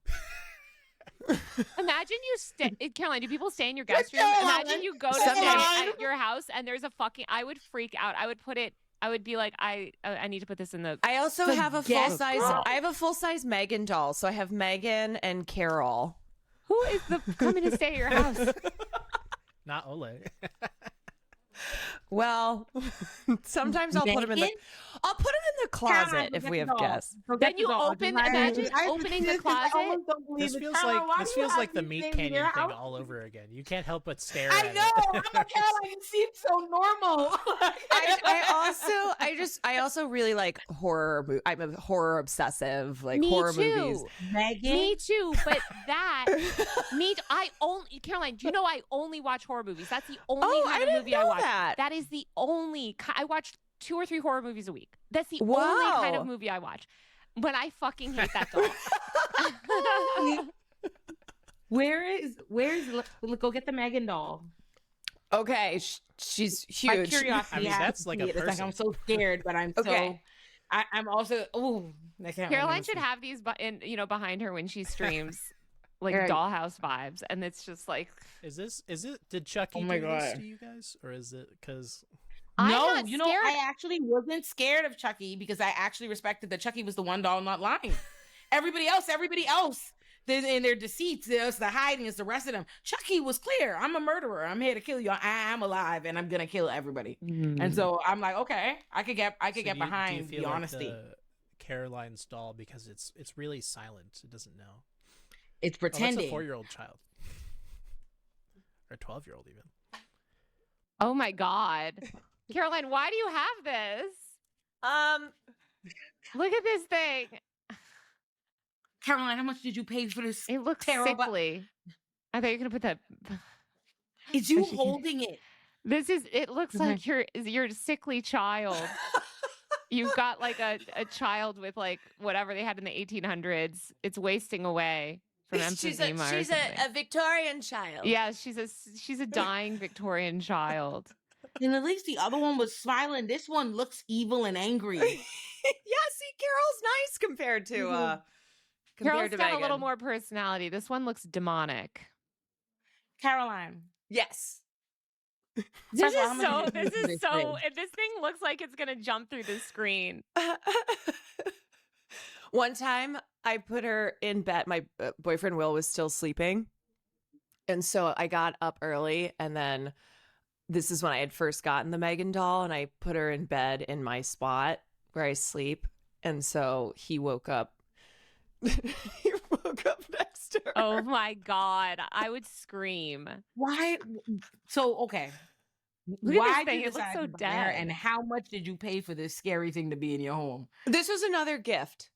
Imagine you stay, Caroline. Do people stay in your guest room? Caroline. Imagine you go to Sometimes. stay at your house and there's a fucking. I would freak out. I would put it. I would be like, I need to put this in the. I also The have a full guest size. room. I have a full size Megan doll, so I have Megan and Carol. Who is the coming to stay at your house? Not Olay. Well, sometimes I'll put them in the closet Caroline, if go we get have the doll. guests. Go get Then the you doll. open, Just like- imagine I- opening the I closet. almost don't believe This it. feels Caroline, why this do you feels have like the these meat things in canyon your thing house? all over again. You can't help but stare I at it. know. I'm like, Caroline, it seems so normal. I also really like horror. I'm a horror obsessive. Like Me horror too. movies. Megan. Me too, but Caroline, do you know I only watch horror movies? That's the only Oh, kind I of didn't movie I know watch. that. That is the only, I watch 2 or 3 horror movies a week. That's the only kind Wow. of movie I watch. But I fucking hate that doll. Where's go get the Megan doll. Okay, she's My huge. curiosity. I mean, has that's to like see a it. It's like I'm person. so scared, but I'm Okay. I'm also I can't. Caroline should have these behind her when she streams like Right. dollhouse vibes, and it's just like Is it? Did Chucky Oh my do this God. to you guys, or is it because? I'm No, not you know, scared. I actually wasn't scared of Chucky because I actually respected that Chucky was the one doll not lying. everybody else, in their deceits, there's the hiding, it's the rest of them. Chucky was clear. I'm a murderer. I'm here to kill you. I'm alive, and I'm gonna kill everybody. And so I'm like, okay, I could get So do you behind feel the like honesty. the Caroline's doll because it's really silent. It doesn't know. It's Oh, that's a pretending. 4-year-old child, or 12-year-old even. oh my god, Caroline, why do you have this? Look at this thing. Caroline, how much did you pay for this? It looks Terrible. sickly. I thought you were gonna put that. Is you She can- holding it? It looks Okay. like your sickly child. You've got like a child with like whatever they had in the 1800s. It's wasting away from emphysema or something. Victorian child. Yeah, she's a dying Victorian child. And at least the other one was smiling. This one looks evil and angry. Yeah, see, Carol's nice compared to Mhm. Carol's to got Megan. a little more personality. This one looks demonic. Caroline. Yes. This First of all, how much is did you pay for this thing? and this thing looks like it's gonna jump through the screen. One time I put her in bed. My boyfriend Will was still sleeping. And so I got up early, and then this is when I had first gotten the Megan doll, and I put her in bed in my spot where I sleep. And so he woke up. He woke up next to her. Oh my god, I would scream. Why? So, okay. Look at Why this did thing. you It looks decide so to buy her, dead. and how much did you pay for this scary thing to be in your home? This was another gift.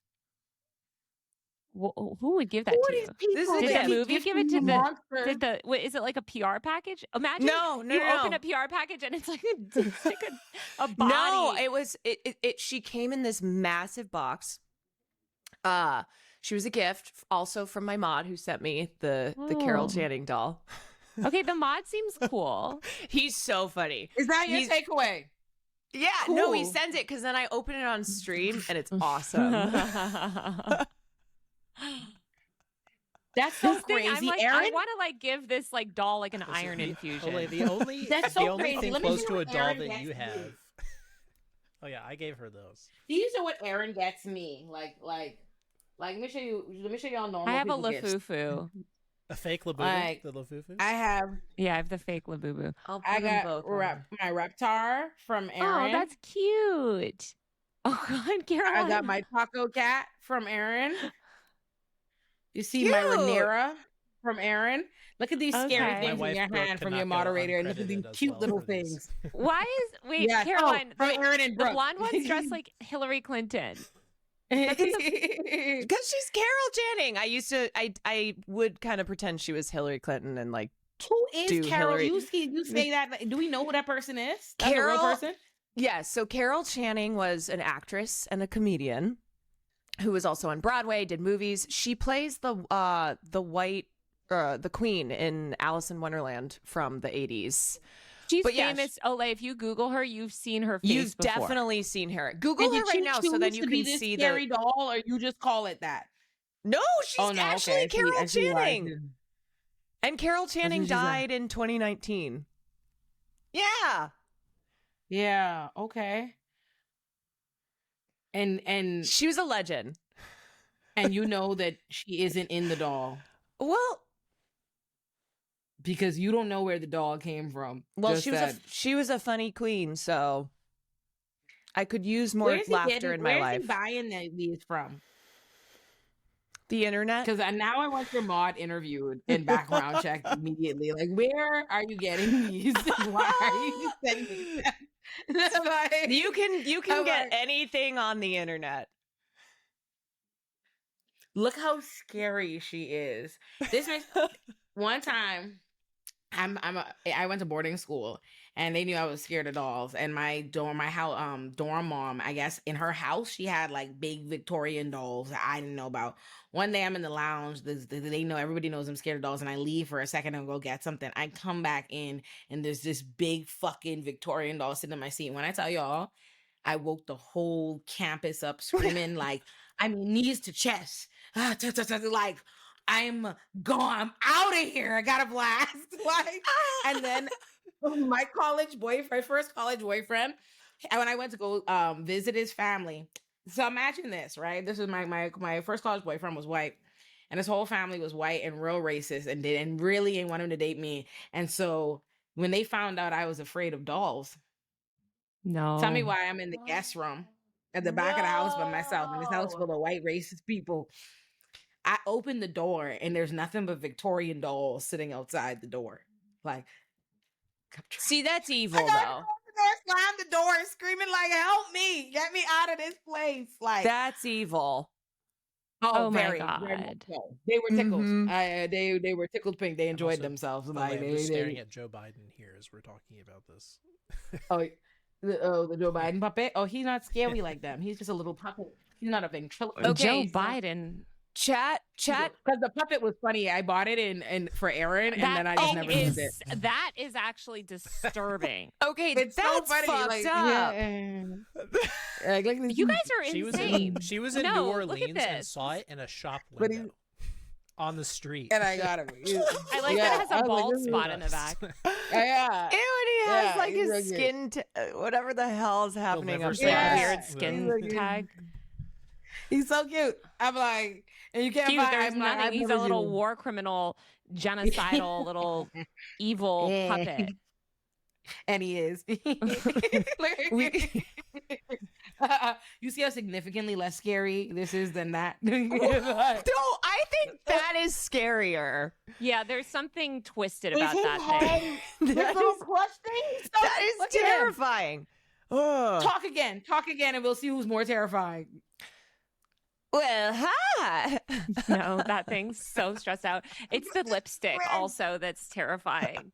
Who would give that Who to are you? these people This is Did a the that keep movie give it gifting to you the? monsters? Did the? Wait, is it like a PR package? Imagine No, you open a PR package and it's like a body. No, it was it she came in this massive box. She was a gift also from my mod who sent me the Carol Oh. Channing doll. Okay, the mod seems cool. He's so funny. Is that your He's- takeaway? Yeah, no, he Cool. sends it because then I open it on stream and it's awesome. That's so This thing, crazy, I'm like, Aaron. I want to like give this like doll like an Listen, iron the- infusion. Olay, the only That's the so only crazy. thing Let me close see to a what doll Aaron that gets you me. have. Oh yeah, I gave her those. These are what Aaron gets me. Like. Let me show you. Let me show y'all normal. I have a people gifts. Lafufu. A fake Labubu, Like, the Lafufu. I have. Yeah, I have the fake Labubu. I'll put I them got both on. my Reptar from Aaron. Oh, that's cute. Oh God, Caroline. I got my Taco Cat from Aaron. You see my Cute. Rhaenyra from Aaron. Look at these scary Okay. things My in your wife Brooke hand from cannot your go moderator, and look at these uncredited as cute well little for these. things. Why is wait, Yeah, Caroline? from the, Aaron and the Brooke. blonde one's dressed like Hillary Clinton. Because she's Carol Channing. I would kind of pretend she was Hillary Clinton and like Who is Do Carol? Hillary- You say that? Like, do we know who that person is? That's a Carol- real person. yeah, so Carol Channing was an actress and a comedian who was also on Broadway, did movies. She plays the queen in Alice in Wonderland from the 80s. She's But yeah, famous. Olay, if you Google her, you've seen her face You've before. definitely seen her. Google And her did right she now so then choose you to be can this see scary the doll, or you just call it that? No, she's actually Carol Channing. And Carol Channing she's a- died in 2019. Yeah. Yeah. Okay. And She was a legend. and you know that she isn't in the doll. Well, because you don't know where the doll came from. Well, Just she was a funny queen, so I could use more laughter in my life. Where's he buying these from? The internet? Because now I want your mod interviewed and background checked immediately. Like, where are you getting these? Why are you sending them? Like, you can get anything on the internet. Look how scary she is. This makes one time. I went to boarding school and they knew I was scared of dolls. And my dorm mom, I guess in her house, she had like big Victorian dolls that I didn't know about. One day I'm in the lounge, everybody knows I'm scared of dolls, and I leave for a second and go get something. I come back in and there's this big fucking Victorian doll sitting in my seat. When I tell y'all, I woke the whole campus up screaming like, knees to chest. Like, I'm gone. I'm out of here. I got a blast. Like, and then my first college boyfriend, when I went to go visit his family. So imagine this, right? This is my first college boyfriend was white, and his whole family was white and real racist and really didn't want him to date me. And so when they found out I was afraid of dolls, tell me why I'm in the guest room at the back of the house by myself, and this house full of white racist people. I opened the door and there's nothing but Victorian dolls sitting outside the door. Like, see, that's evil though. Slam the door and screaming like, "Help me! Get me out of this place!" Like, that's evil. Oh my God. Very so. They were tickled. They were tickled pink. They enjoyed themselves. Like, I'm staring at Joe Biden here as we're talking about this. The Joe Biden puppet. Oh, he's not scary like them. He's just a little puppet. He's not a ventriloquist. Okay, Joe Biden. Chat. Because the puppet was funny. I bought it in for Aaron, and then I just never used it. That is actually disturbing. Okay, it's that's so funny. Fucked like, up. Yeah. You guys are insane. She was in New Orleans and saw it in a shop window on the street, and I got him. I like that it has a bald spot in the back. Yeah. Ew, and he has like his skin, whatever the hell is happening up there. Weird skin tag. He's so cute. I'm like, and you can't find. There's nothing. He's a little war criminal, genocidal, little evil puppet. And he is. You see how significantly less scary this is than that? No, I think that is scarier. Yeah, there's something twisted about that thing. That is terrifying. Talk again, and we'll see who's more terrifying. Well, hi. No, that thing's so stressed out. It's the lipstick also that's terrifying.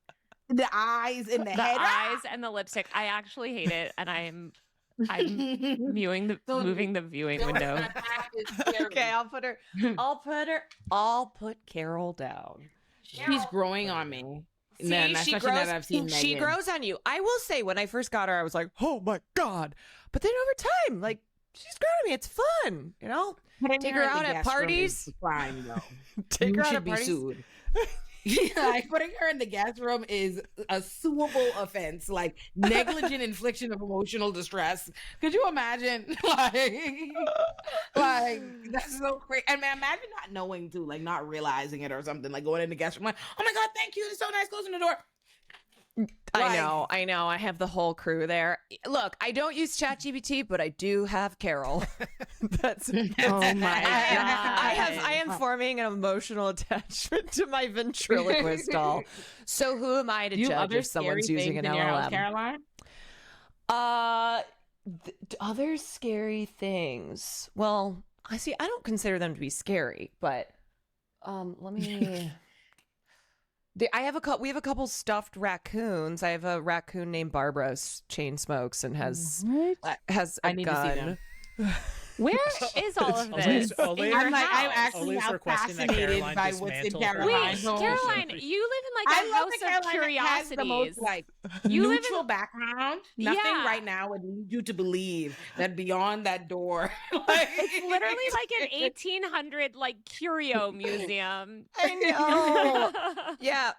The eyes and the head. The eyes and the lipstick. I actually hate it, and I'm moving the viewing window. Okay, I'll put Carol down. She's growing on me. See, she grows on you. I will say, when I first got her, I was like, oh my God. But then over time, like, she's grown on me. It's fun, you know? Take her out at parties. Fine, though. Take her out at parties. Sued. Like, putting her in the guest room is a suable offense, like negligent infliction of emotional distress. Could you imagine? Like that's so crazy. And man, imagine not knowing too, like not realizing it or something, like going in the guest room, like, oh my God, thank you, it's so nice, closing the door. I know. I have the whole crew there. Look, I don't use ChatGPT, but I do have Carol. That's oh my God. I am forming an emotional attachment to my ventriloquist doll. So who am I to judge if someone's using an LLM? Caroline? Other scary things. Well, I don't consider them to be scary, but let me. We have a couple stuffed raccoons. I have a raccoon named Barbara, chain smokes and has a gun. To see them. Where is all of this? I'm actually now fascinated by what's in Caroline's home. Caroline, you live in like a house of curiosities. The most, like, neutral background. Nothing right now would lead you to believe that beyond that door, it's literally like an 1800 like curio museum. I know. Yeah,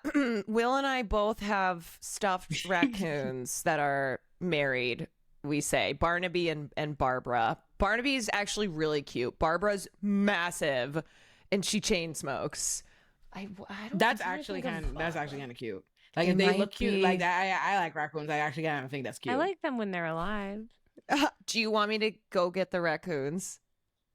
Will and I both have stuffed raccoons that are married. We say Barnaby and Barbara. Barnaby's actually really cute. Barbara's massive, and she chain smokes. don't. That's I'm trying to actually think of- kind of cute. Like It if they might look cute be- like that, I like raccoons. I actually kind of think that's cute. I like them when they're alive. Do you want me to go get the raccoons?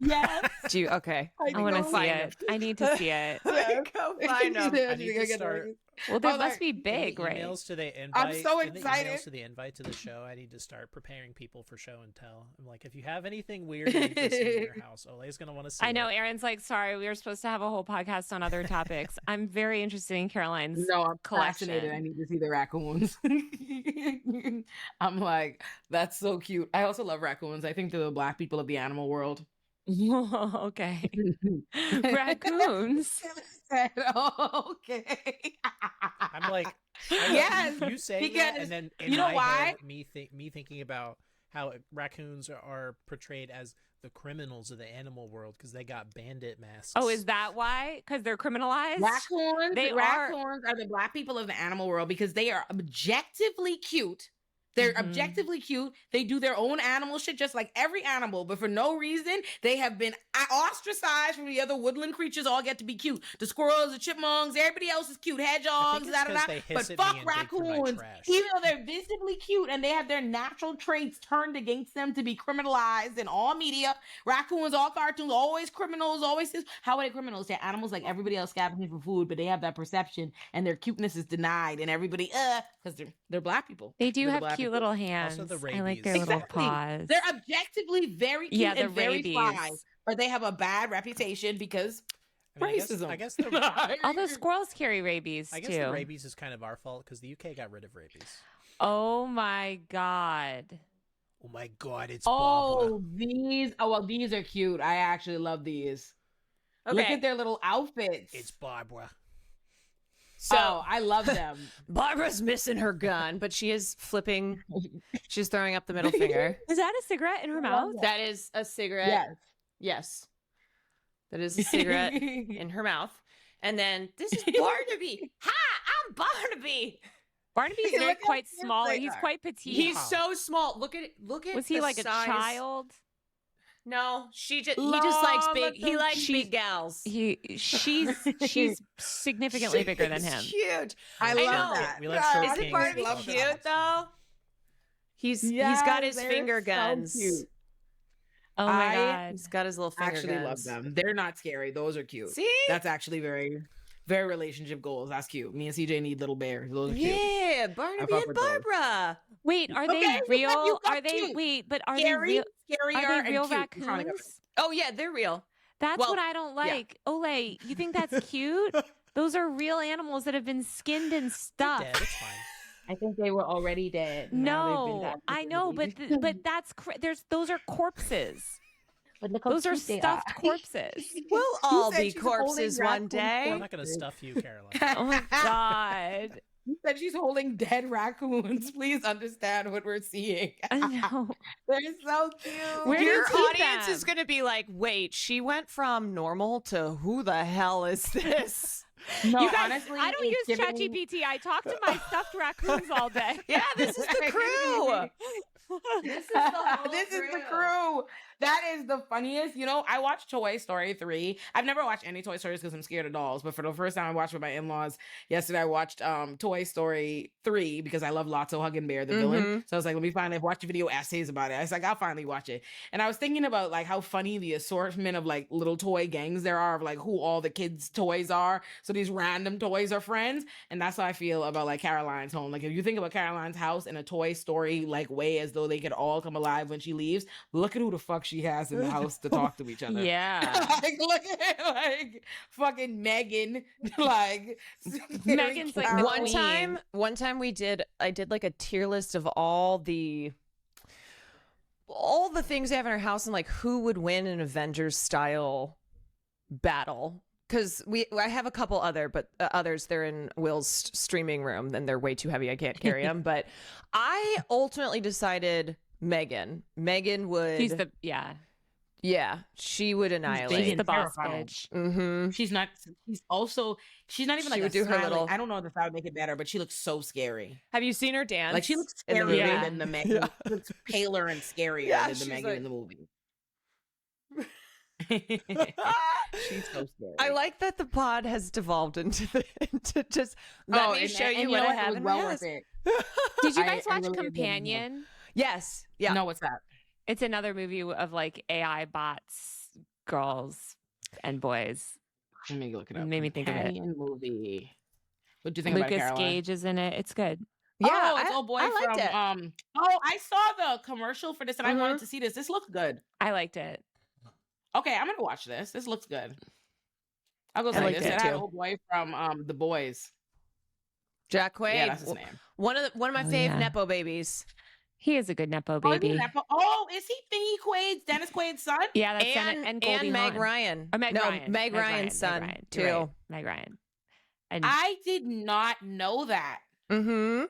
Yes. Do you? Okay. I want to go see find it. them. I need to see it. Yeah. Go find them. I need to start. Well, they Oh, must like, be In the big, right? emails to the invite, I'm so in the excited. emails to the invite to the show, I need to start preparing people for show and tell. I'm like, if you have anything weird and interesting in your house, Olay's gonna want to see. I know it. Aaron's like, sorry, we were supposed to have a whole podcast on other topics. I'm very interested in Caroline's No, I'm collection. fascinated. I need to see the raccoons. I'm like, that's so cute. I also love raccoons. I think they're the black people of the animal world. Okay. Raccoons. Oh, okay. I'm like, Yes, you saying that, because and then in you know my why? head, me thinking about how raccoons are portrayed as the criminals of the animal world because they got bandit masks. Oh, is that why? Because they're criminalized? Raccoons are the black people of the animal world because they are objectively cute. They're objectively cute. They do their own animal shit just like every animal, but for no reason, they have been ostracized from the other woodland creatures. All get to be cute. The squirrels, the chipmunks, everybody else is cute. Hedgehogs, it's da 'cause da da. they But hiss at me fuck and dig through my raccoons, trash. even though they're visibly cute and they have their natural traits turned against them to be criminalized in all media. Raccoons, all cartoons, always criminals, always this. How are they criminals? They're animals like everybody else scavenging for food, but they have that perception and their cuteness is denied, and everybody because they're black people. They do They're the have black cute people. little hands. Also the I like their rabies. little paws. They're objectively very cute Yeah, the and very rabies. fly, but they have a bad reputation because I mean, racism. I guess the Although squirrels carry rabies, I guess too. the rabies is kind of our fault because the UK got rid of rabies. Oh, my God. Oh my god, it's Barbara. these are cute. I actually love these. Look at their little outfits. It's Barbara. So I love them. Barbara's missing her gun, but she is flipping. She's throwing up the middle finger. Is that a cigarette in her mouth? That is a cigarette. Yes. Yes. That is a cigarette in her mouth. And then this is Barnaby. Hi, I'm Barnaby. Barnaby's Look how quite cute smaller. they He's are. quite petite. He's so small. Look at Was he the like size. a child? No, he just likes Love big. He them. likes big gals. She's significantly bigger than him. Cute. I know. love that. We love short Isn't kings. Barnaby love cute them. though? He's Yes, got his they're finger so guns. cute. Oh my I God. He's got his little finger Actually guns. love them. They're not scary. Those are cute. See? That's actually very, very relationship goals. That's cute. Me and CJ need little bears. Those are cute. Yeah, Barnaby fuck and with those. Barbara. Wait, are Okay, they you real? got Are they cute. wait? But are Scary, they real? scarier, Are they real and cute. I'm trying to go- raccoons? Oh yeah, they're real. That's Well, what I don't yeah. like. Olay, you think that's cute? Those are real animals that have been skinned and Dead, stuffed. it's fine. I think they were already dead. Now they've been No, died I for know, but days. but that's those are corpses. But look how Those are cute they stuffed corpses. We'll all said be she's holding corpses one raccoon day. I'm not gonna stuff you, Caroline. Oh my God. You said she's holding dead raccoons. Please understand what we're seeing. I know. They're so cute. Where do Your you keep audience them? is going to be like, wait, she went from normal to who the hell is this? No, You guys, honestly, I don't it's use giving- ChatGPT. I talk to my stuffed raccoons all day. Yeah, this is the crew. This is the whole This is the crew. That is the funniest. You know, I watched Toy Story 3. I've never watched any Toy Stories because I'm scared of dolls. But for the first time I watched with my in-laws yesterday, I watched Toy Story 3 because I love Lotso Huggin' Bear, the villain. So I was like, let me finally watch a video essays about it. I was like, I'll finally watch it. And I was thinking about like how funny the assortment of like little toy gangs there are of like who all the kids' toys are. So these random toys are friends. And that's how I feel about like Caroline's home. Like if you think about Caroline's house in a Toy Story like way as though they could all come alive when she leaves, look at who the fuck she has in the house to talk to each other. Yeah. Like, look at like fucking Megan. Like Megan's like Carol. One time I did like a tier list of all the things they have in our house and like who would win an Avengers style battle. Because I have a couple others. They're in Will's streaming room, and they're way too heavy. I can't carry them. But I ultimately decided Megan. Megan would. She's the Yeah, she would annihilate. She's the boss terrifying. bitch. Mm-hmm. She's not even She like would a do her smiling- little- I don't know if that would make it better, but she looks so scary. Have you seen her dance? Like she looks in the scarier movie? Yeah. than the Megan. Yeah. She looks paler and scarier Yeah, than the she's Megan like- in the movie. She's so scary. I like that the pod has devolved into just let me show you what I have in my house. It. Did you guys watch really Companion? Yes. Yeah. No, what's that? It's another movie of like AI bots, girls and boys. Let me look it up. Made me think of it. Companion movie. What do you think about it, Lucas Caroline? Gage is in it. It's good. Yeah, it's old boy I liked from it. I saw the commercial for this and I wanted to see this. This looks good. I liked it. Okay, I'm gonna watch this. This looks good. I'll go I say liked this. it It had too. old boy from The Boys. Jack Quaid. Yeah, that's his name. One of my fave yeah. Nepo babies. He is a good Nepo Oh, is he baby. Nepo? Oh, is he Thingy Quaid's, Dennis Quaid's son? Yeah, that's and Goldie and Meg Hawn. Ryan. Or Meg Ryan. Meg Ryan's son Ryan. too. You're right. Meg Ryan. And I did not know that Mm-hmm.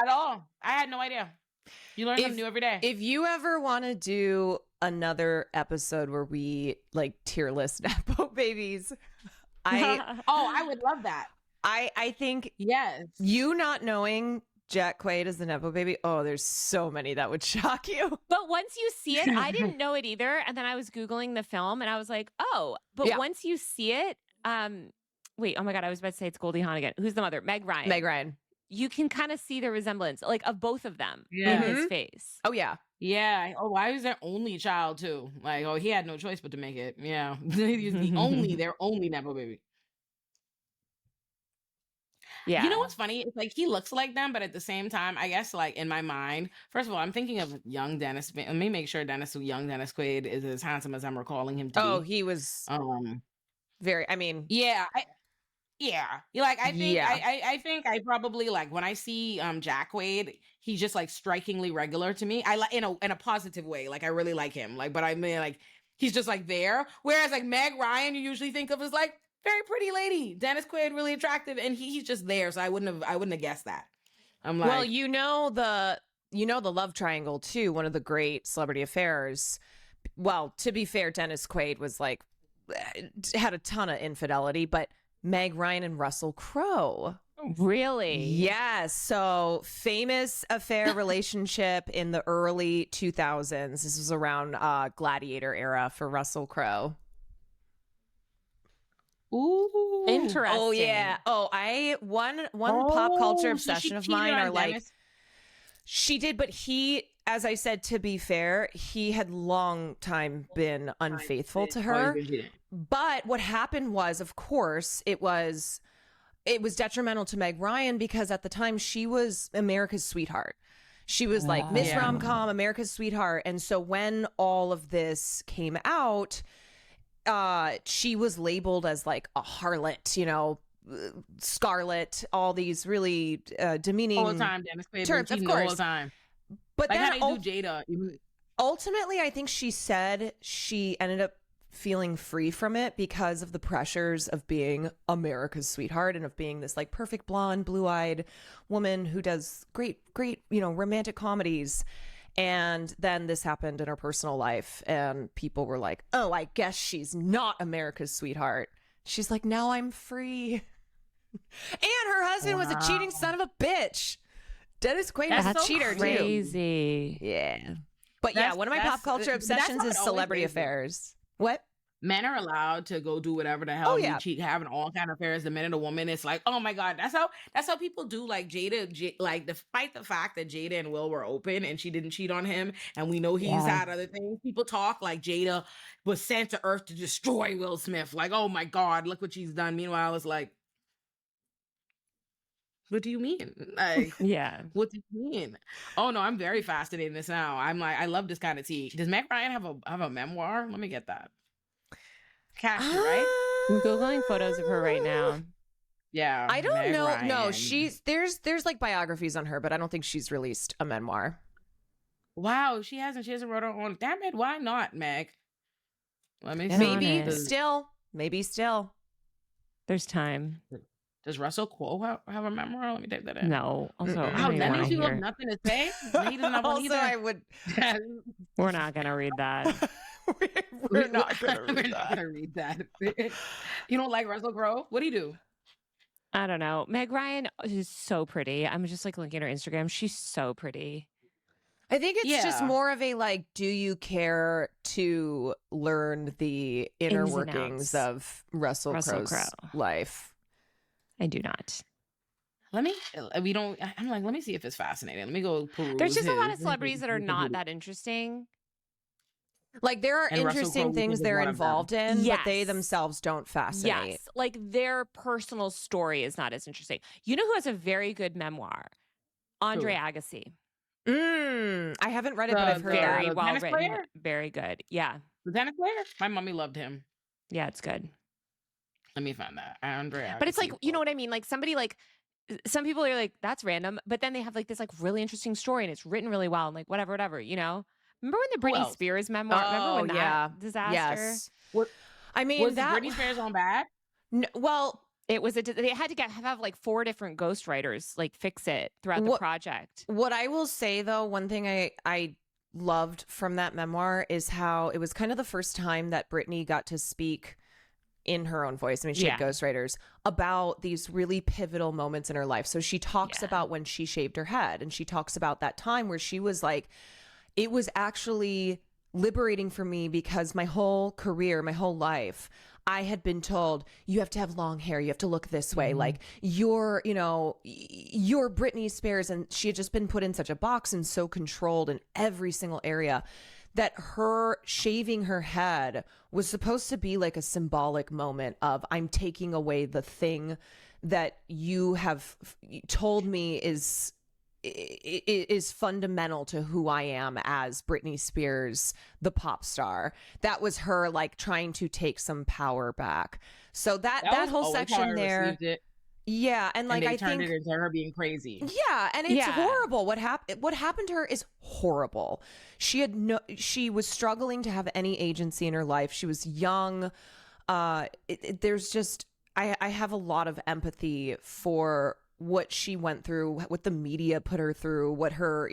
at all. I had no idea. You learn something new every day. If you ever want to do another episode where we like tier list Nepo babies, I would love that. I think Yes. you not knowing Jack Quaid is the Nepo baby, there's so many that would shock you. But once you see it, I didn't know it either. And then I was Googling the film and I was like, oh, but Yeah. once you see it, wait, oh my God, I was about to say it's Goldie Hawn again. Who's the mother? Meg Ryan. Meg Ryan. You can kind of see the resemblance, like of both of them Yeah. in his face. Oh yeah. Yeah. Oh, why was their only child too? Like, he had no choice but to make it. Yeah. He's their only Nepo baby. Yeah. You know what's funny? It's like he looks like them, but at the same time, I guess like in my mind, first of all, I'm thinking of young Dennis. Let me make sure young Dennis Quaid is as handsome as I'm recalling him to be. Oh, he was very. I mean, yeah. Like I think Yeah. I think I probably like when I see Jack Quaid, he's just like strikingly regular to me. I like in a positive way. Like I really like him. Like, but I mean like he's just like there. Whereas like Meg Ryan, you usually think of as like very pretty lady. Dennis Quaid really attractive, and he's just there. So I wouldn't have guessed that. I'm like, well, you know the love triangle too. One of the great celebrity affairs. Well, to be fair, Dennis Quaid was like had a ton of infidelity, but Meg Ryan and Russell Crowe. Really? Yes. So famous affair relationship in the early 2000s. This was around Gladiator era for Russell Crowe. ooh, Interesting. Oh yeah. Oh, one pop culture obsession of mine are like she did, but he, as I said, to be fair, he had long time been unfaithful to her. But what happened was, of course, it was detrimental to Meg Ryan because at the time she was America's sweetheart. She was like Miss Rom-Com, America's sweetheart. And so when all of this came out, she was labeled as like a harlot, Scarlet, all these really demeaning all the time, Dennis Quaid, terms, of course. all the time. But Like then how they do Jada. ultimately, I think she said she ended up feeling free from it because of the pressures of being America's sweetheart and of being this like perfect blonde, blue-eyed woman who does great, romantic comedies. And then this happened in her personal life and people were like, oh, I guess she's not America's sweetheart. She's like, now I'm free. And her husband was a cheating son of a bitch. Dennis Quaid was a cheater crazy. too. Yeah. But yeah, one of my pop culture obsessions is celebrity affairs. What? Men are allowed to go do whatever the hell. Oh, yeah. Cheat, having all kind of affairs. The minute a woman, it's like, oh my God, that's how people do. Like like despite the fact that Jada and Will were open and she didn't cheat on him, and we know he's had other things. People talk like Jada was sent to Earth to destroy Will Smith. Like, oh my God, look what she's done. Meanwhile, it's like, what do you mean? Like, Yeah. what do you mean? Oh no, I'm very fascinated in this now. I'm like, I love this kind of tea. Does Meg Ryan have a memoir? Let me get that. Cash, right? I'm Googling photos of her right now. Yeah. I don't Meg know. Ryan. No, there's like biographies on her, but I don't think she's released a memoir. Wow, she hasn't wrote her own. Damn it, why not, Meg? Let me see. Maybe still. There's time. Does Russell Crowe have a memoir? Let me type that in. No. Also, I How don't even then wanna if you have hear. nothing to say? He doesn't have one Also, either. I would. We're not gonna read that. We're not gonna We're read not that. gonna read that. You don't like Russell Crowe? What do you do? I don't know. Meg Ryan is so pretty. I'm just like looking at her Instagram. She's so pretty. I think it's just Yeah. more of a like, do you care to learn the inner Ins and workings outs. of Russell Russell Crowe's Crowe. life? I do not. Let me. We don't. I'm like, let me see if it's fascinating. Let me go peruse. There's just a lot his of celebrities that are not that interesting. Like there are And Russell Crowe, interesting we think, things is they're one of them. involved in, but they Yes. themselves don't fascinate. Yes, like their personal story is not as interesting. You know who has a very good memoir? Andre Who? Agassi. I haven't read it, but I've heard Very that. well tennis written. player? Very good. Yeah. The tennis player? My mommy loved him. Yeah, it's good. Let me find that. Andre But it's Agassi like, you know book. what I mean? Like somebody like some people are like, that's random, but then they have like this like really interesting story and it's written really well and like whatever, you know? Remember when the Who Britney else? Spears memoir? Remember when that yeah. disaster? Yes. What I mean, was that Britney Spears on bad? well, It was they had to have like 4 different ghostwriters like fix it throughout the project. what I will say though, one thing I loved from that memoir is how it was kind of the first time that Britney got to speak in her own voice. I mean, she had ghostwriters about these really pivotal moments in her life. So she talks about when she shaved her head, and she talks about that time where she was like, it was actually liberating for me because my whole career, my whole life, I had been told, you have to have long hair, you have to look this way, like you're Britney Spears. And she had just been put in such a box and so controlled in every single area that her shaving her head was supposed to be like a symbolic moment of, I'm taking away the thing that you have told me is fundamental to who I am as Britney Spears, the pop star. That was her like trying to take some power back. So that whole section there. Yeah, and like they I turned think it into her being crazy. Yeah, and it's horrible. What happened to her is horrible. She was struggling to have any agency in her life. She was young. There's just I have a lot of empathy for what she went through, what the media put her through, what her,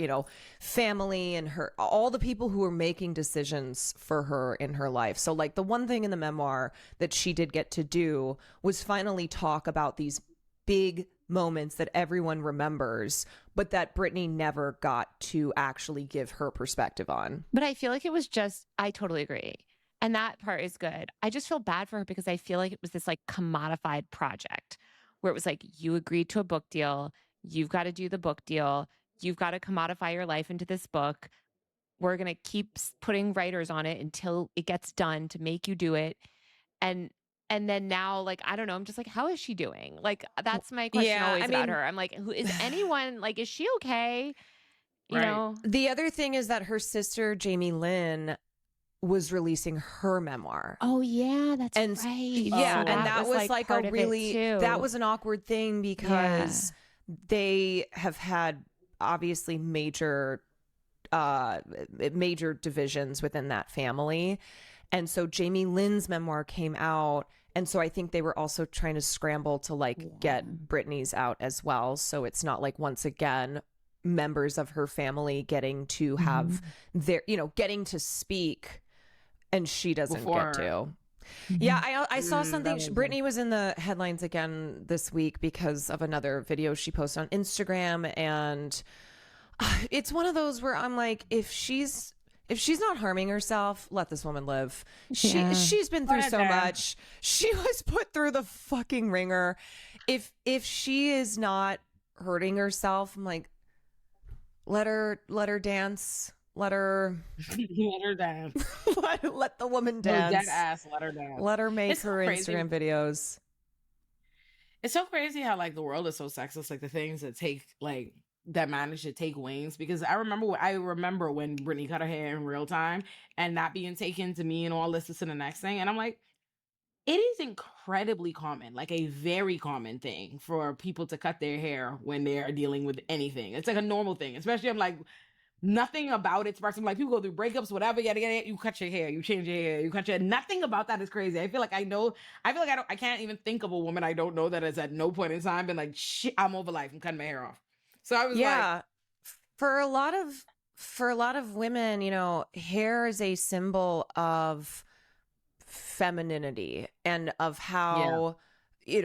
family and all the people who were making decisions for her in her life. So like the one thing in the memoir that she did get to do was finally talk about these big moments that everyone remembers, but that Britney never got to actually give her perspective on. But I feel like it was I totally agree. And that part is good. I just feel bad for her because I feel like it was this like commodified project where it was like, you agreed to a book deal. You've got to do the book deal. You've got to commodify your life into this book. We're going to keep putting writers on it until it gets done to make you do it. And then now, like, I don't know, I'm just like, how is she doing? Like, that's my question always about her. I'm like, is anyone, like, is she okay? You know? The other thing is that her sister, Jamie Lynn, was releasing her memoir. Oh, yeah, that's right. Yeah, So and that was like a really, that was an awkward thing because they have had obviously major divisions within that family. And so Jamie Lynn's memoir came out. And so I think they were also trying to scramble to like get Britney's out as well. So it's not like, once again, members of her family getting to have their, getting to speak and she doesn't get to. Yeah, I saw something. Britney was in the headlines again this week because of another video she posted on Instagram. And it's one of those where I'm like, if she's not harming herself, let this woman live. She's been through so much. She was put through the fucking ringer. If she is not hurting herself, I'm like, let her dance. Let her dance. let the woman dance. Dead ass, let her dance. Let her make It's her crazy. Instagram videos. It's so crazy how like the world is so sexist. Like the things that that manage to take wings. Because I remember when Britney cut her hair in real time and that being taken to me and all this to the next thing. And I'm like, it is incredibly common, like a very common thing for people to cut their hair when they're dealing with anything. It's like a normal thing, especially I'm like, nothing about it sparks. I'm like, people go through breakups, whatever, yada, yada, you cut your hair, you change your hair, you cut your hair. Nothing about that is crazy. I feel like I can't even think of a woman I don't know that has at no point in time been like, shit, I'm over life, I'm cutting my hair off. So I was like, for a lot of women, hair is a symbol of femininity and of how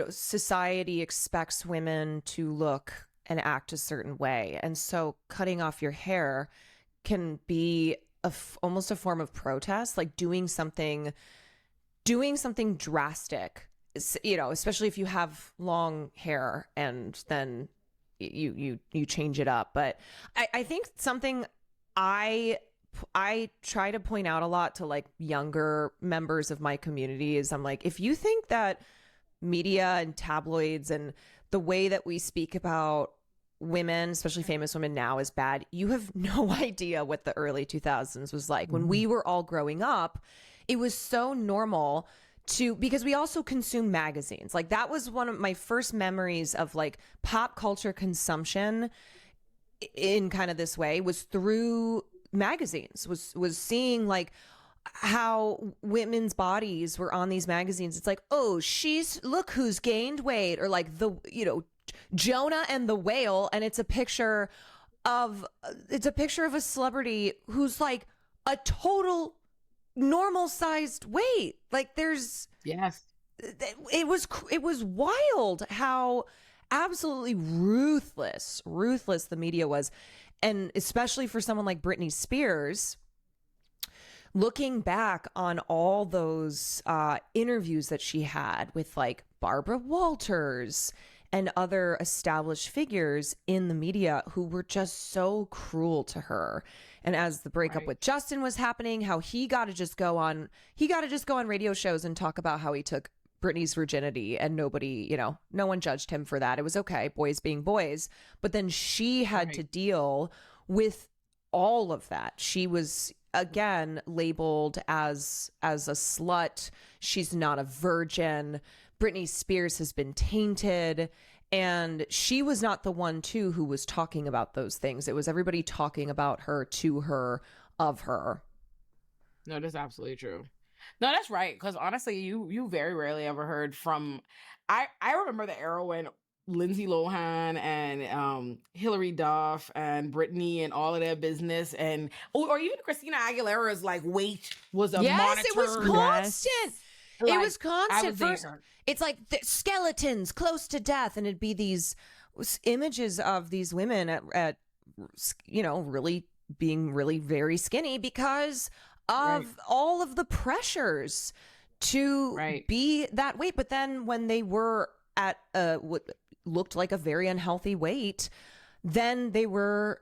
society expects women to look and act a certain way. And so cutting off your hair can be almost a form of protest, like doing something drastic, especially if you have long hair and then you change it up. But I think something I try to point out a lot to like younger members of my community is I'm like, if you think that media and tabloids and the way that we speak about women, especially famous women now, is bad, you have no idea what the early 2000s was like. When we were all growing up, it was so normal because we also consumed magazines. Like that was one of my first memories of like pop culture consumption in kind of this way, was through magazines, was seeing like how women's bodies were on these magazines. It's like, oh, look who's gained weight, or like Jonah and the whale, and it's a picture of a celebrity who's like a total normal sized weight. Like it was wild how absolutely ruthless the media was. And especially for someone like Britney Spears, looking back on all those interviews that she had with like Barbara Walters and other established figures in the media who were just so cruel to her. And as the breakup with Justin was happening, how he got to just go on radio shows and talk about how he took Britney's virginity, and nobody, no one judged him for that. It was okay, boys being boys. But then she had to deal with all of that. She was again labeled as a slut. She's not a virgin. Britney Spears has been tainted, and she was not the one too who was talking about those things. It was everybody talking about her, to her, of her. No, that's absolutely true. No, that's right. Because honestly, you very rarely ever heard from. I remember the era when Lindsay Lohan and Hilary Duff and Britney and all of their business, and or even Christina Aguilera's like weight was a monitor. It was constant. Yes. It was constant. First, it's like skeletons close to death, and it'd be these images of these women at really being really very skinny because of all of the pressures to be that weight. But then when they were at what looked like a very unhealthy weight, then they were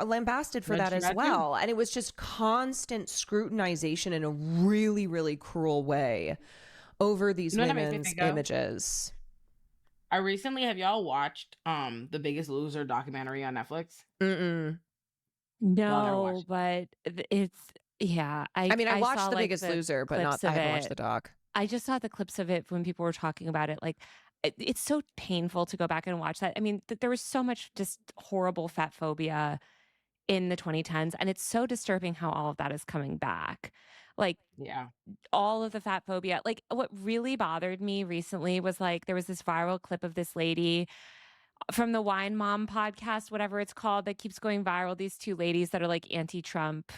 lambasted for that as well. And it was just constant scrutinization in a really, really cruel way over these women's images. Have y'all watched The Biggest Loser documentary on Netflix? No, but it's I watched The Biggest Loser, but I haven't watched the doc. I just saw the clips of it when people were talking about it. Like, it's so painful to go back and watch that. I mean, there was so much just horrible fat phobia in the 2010s, and it's so disturbing how all of that is coming back. Like, all of the fat phobia. Like, what really bothered me recently was like there was this viral clip of this lady from the Wine Mom podcast, whatever it's called, that keeps going viral. These two ladies that are like anti-Trump.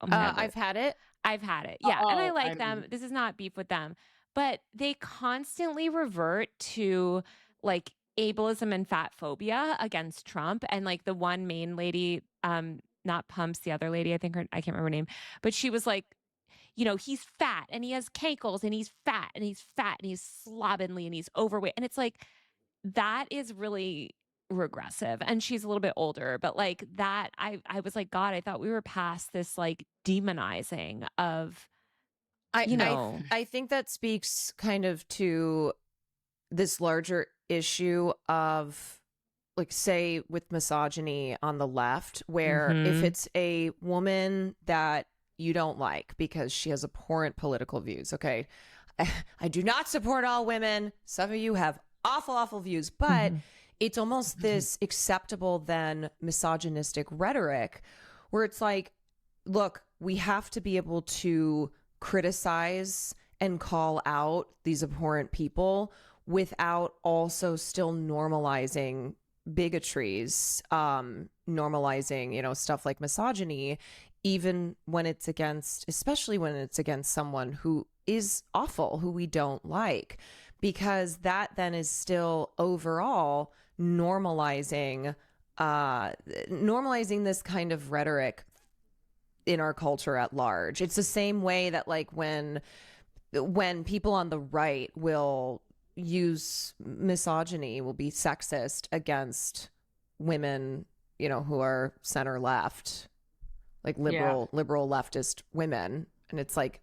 I've had it. Yeah. And I like them. This is not beef with them. But they constantly revert to like ableism and fat phobia against Trump. And like the one main lady, not Pumps, the other lady, I can't remember her name, but she was like, he's fat and he has cankles and he's fat and he's slovenly and he's overweight. And it's like, that is really regressive. And she's a little bit older, but like that, I was like, God, I thought we were past this like demonizing of, I think that speaks kind of to this larger issue of like, say, with misogyny on the left, where if it's a woman that you don't like because she has abhorrent political views, okay, I do not support all women. Some of you have awful views, but it's almost this acceptable then misogynistic rhetoric where it's like, look, we have to be able to criticize and call out these abhorrent people without also still normalizing bigotries, normalizing, stuff like misogyny, even when it's especially when it's against someone who is awful, who we don't like, because that then is still overall normalizing this kind of rhetoric in our culture at large. It's the same way that like when people on the right will use misogyny, will be sexist against women, you know, who are center left, like liberal leftist women. And it's like,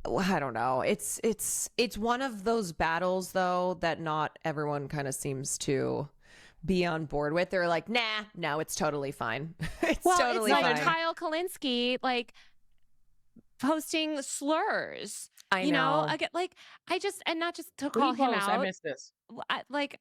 I don't know. It's one of those battles though that not everyone kind of seems to be on board with. They're like, nah, no, it's totally fine. It's totally it's like fine. Kyle Kalinske, like posting slurs. I you know. I get like, I just, and not just to Who call do you him post? out. I missed this.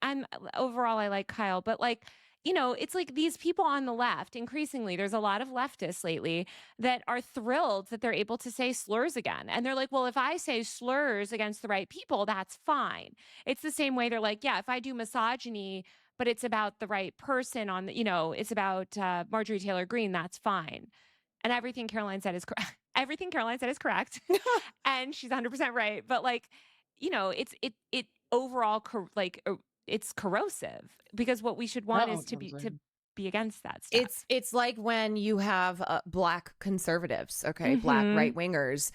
I'm overall, I like Kyle, but like, you know, it's like these people on the left, increasingly, there's a lot of leftists lately that are thrilled that they're able to say slurs again. And they're like, well, if I say slurs against the right people, that's fine. It's the same way they're like, yeah, if I do misogyny, but it's about the right person on the, you know, it's about Marjorie Taylor Greene, that's fine. And everything Caroline said is correct. Everything Caroline said is correct. And she's 100% right. But like, you know, it overall, it's corrosive, because what we should want is to be against that stuff. It's like when you have black conservatives, okay, black right wingers,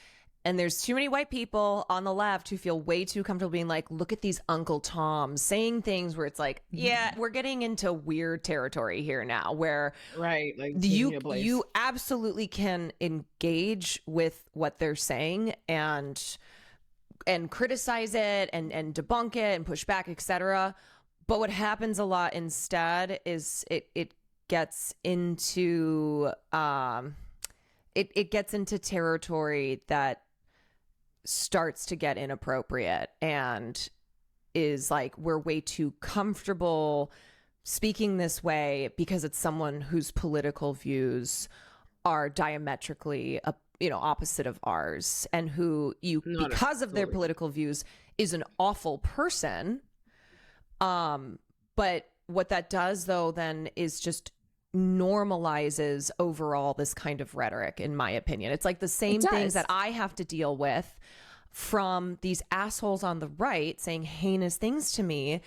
and there's too many white people on the left who feel way too comfortable being like, look at these Uncle Toms saying things where it's like, yeah, we're getting into weird territory here now, where like you absolutely can engage with what they're saying and criticize it and debunk it and push back, etc. But what happens a lot instead is it gets into it gets into territory that starts to get inappropriate and is like, we're way too comfortable speaking this way because it's someone whose political views are diametrically opposite of ours, and who because of their political views is an awful person. But what that does though then is just normalizes overall this kind of rhetoric, in my opinion. It's like the same things that I have to deal with from these assholes on the right saying heinous things to me.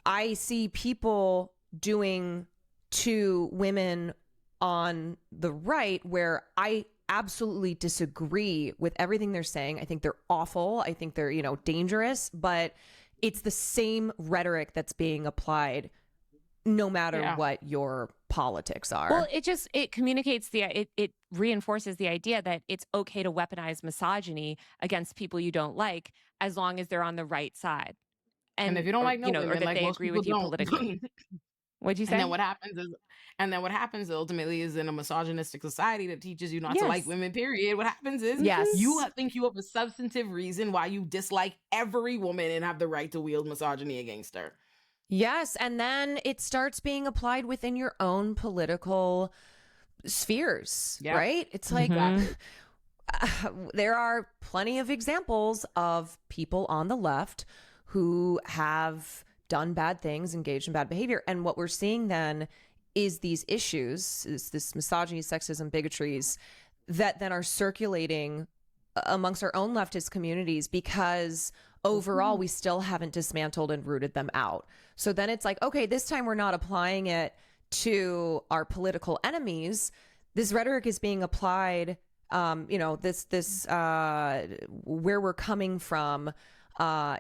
I see people doing to women on the right where I absolutely disagree with everything they're saying. I think they're awful. I think they're, dangerous, but it's the same rhetoric that's being applied no matter what your politics are. Well, it communicates it reinforces the idea that it's okay to weaponize misogyny against people you don't like, as long as they're on the right side. And if you don't like women, or that like they most agree people with you don't. politically. What'd you say? And then what happens ultimately is, in a misogynistic society that teaches you not to like women, period, what happens is you think you have a substantive reason why you dislike every woman and have the right to wield misogyny against her. Yes, and then it starts being applied within your own political spheres, right? It's like there are plenty of examples of people on the left who have done bad things, engaged in bad behavior. And what we're seeing then is these issues, is this misogyny, sexism, bigotries that then are circulating amongst our own leftist communities, because overall we still haven't dismantled and rooted them out. So then it's like, okay, this time we're not applying it to our political enemies. This rhetoric is being applied, this where we're coming from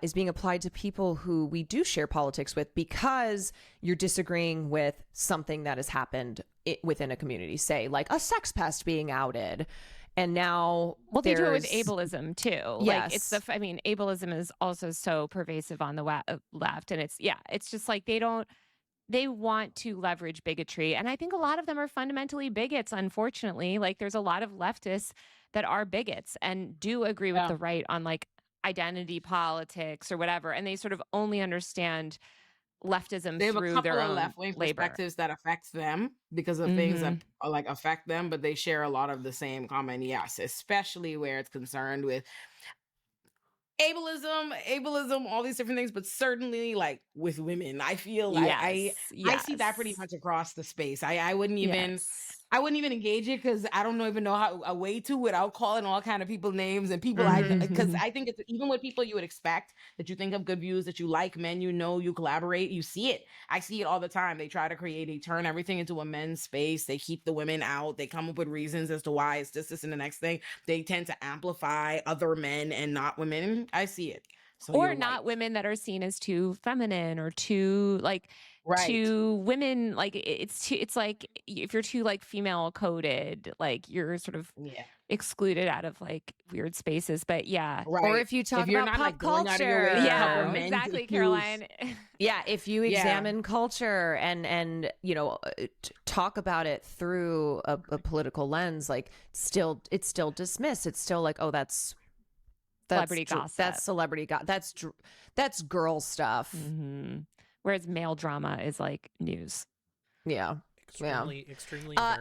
is being applied to people who we do share politics with, because you're disagreeing with something that has happened within a community, say like a sex pest being outed. And now they do it with ableism too. Yes. Like ableism is also so pervasive on the left. And it's just like they want to leverage bigotry. And I think a lot of them are fundamentally bigots, unfortunately. Like there's a lot of leftists that are bigots and do agree with the right on like identity politics or whatever. And they sort of only understand leftism they have through a couple their of own left-wing labor. perspectives that affects them because of things that like affect them, but they share a lot of the same common, especially where it's concerned with ableism, all these different things, but certainly like with women. I feel like I see that pretty much across the space. I wouldn't even I wouldn't even engage it because I don't even know how a way to without calling all kind of people names and people because I think it's even with people you would expect that you think of good views, that you like men, you collaborate, you see it. I see it all the time. They try to they turn everything into a men's space. They keep the women out. They come up with reasons as to why it's this, and the next thing. They tend to amplify other men and not women. I see it. So or not women that are seen as too feminine or too to women, like it's like if you're too like female coded, like you're sort of excluded out of like weird spaces. But or if you talk about pop culture, exactly, Caroline. If you examine culture and talk about it through a political lens, like it's still dismissed. It's still like, oh, that's celebrity gossip. That's celebrity gossip. That's girl stuff. Whereas male drama is like news. Extremely.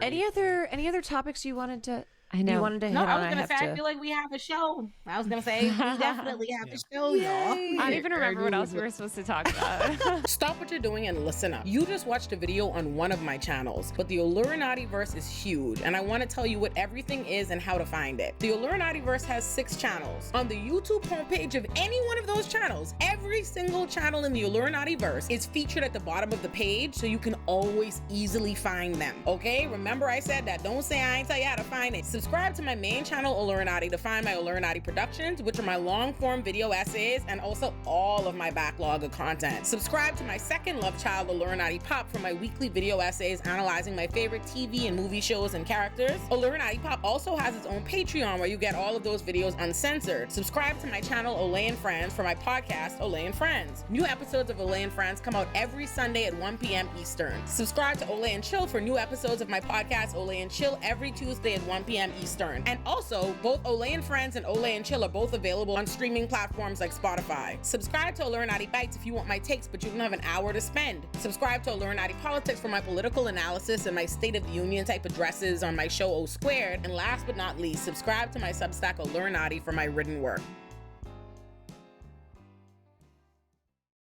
Any other topics you wanted to? I know. You wanted to hit no, on? I was gonna say I feel like we have a show. I was gonna say we definitely have a show, y'all. I don't even remember what else we were supposed to talk about. Stop what you're doing and listen up. You just watched a video on one of my channels, but the Illuminati-verse is huge, and I want to tell you what everything is and how to find it. The Illuminati-verse has 6 channels. On the YouTube homepage of any one of those channels, every single channel in the Illuminati-verse is featured at the bottom of the page, so you can always easily find them. Okay? Remember I said that. Don't say I ain't tell you how to find it. Subscribe to my main channel, Illuminati, to find my Illuminati productions, which are my long-form video essays and also all of my backlog of content. Subscribe to my second love child, Illuminati Pop, for my weekly video essays analyzing my favorite TV and movie shows and characters. Illuminati Pop also has its own Patreon where you get all of those videos uncensored. Subscribe to my channel, Olay and Friends, for my podcast, Olay and Friends. New episodes of Olay and Friends come out every Sunday at 1 p.m. Eastern. Subscribe to Olay and Chill for new episodes of my podcast, Olay and Chill, every Tuesday at 1 p.m. Eastern. And also, both Olay and Friends and Olay and Chill are both available on streaming platforms like Spotify. Subscribe to Illuminati Bites if you want my takes, but you don't have an hour to spend. Subscribe to Illuminati Politics for my political analysis and my State of the Union type addresses on my show O Squared. And last but not least, subscribe to my Substack Illuminati for my written work.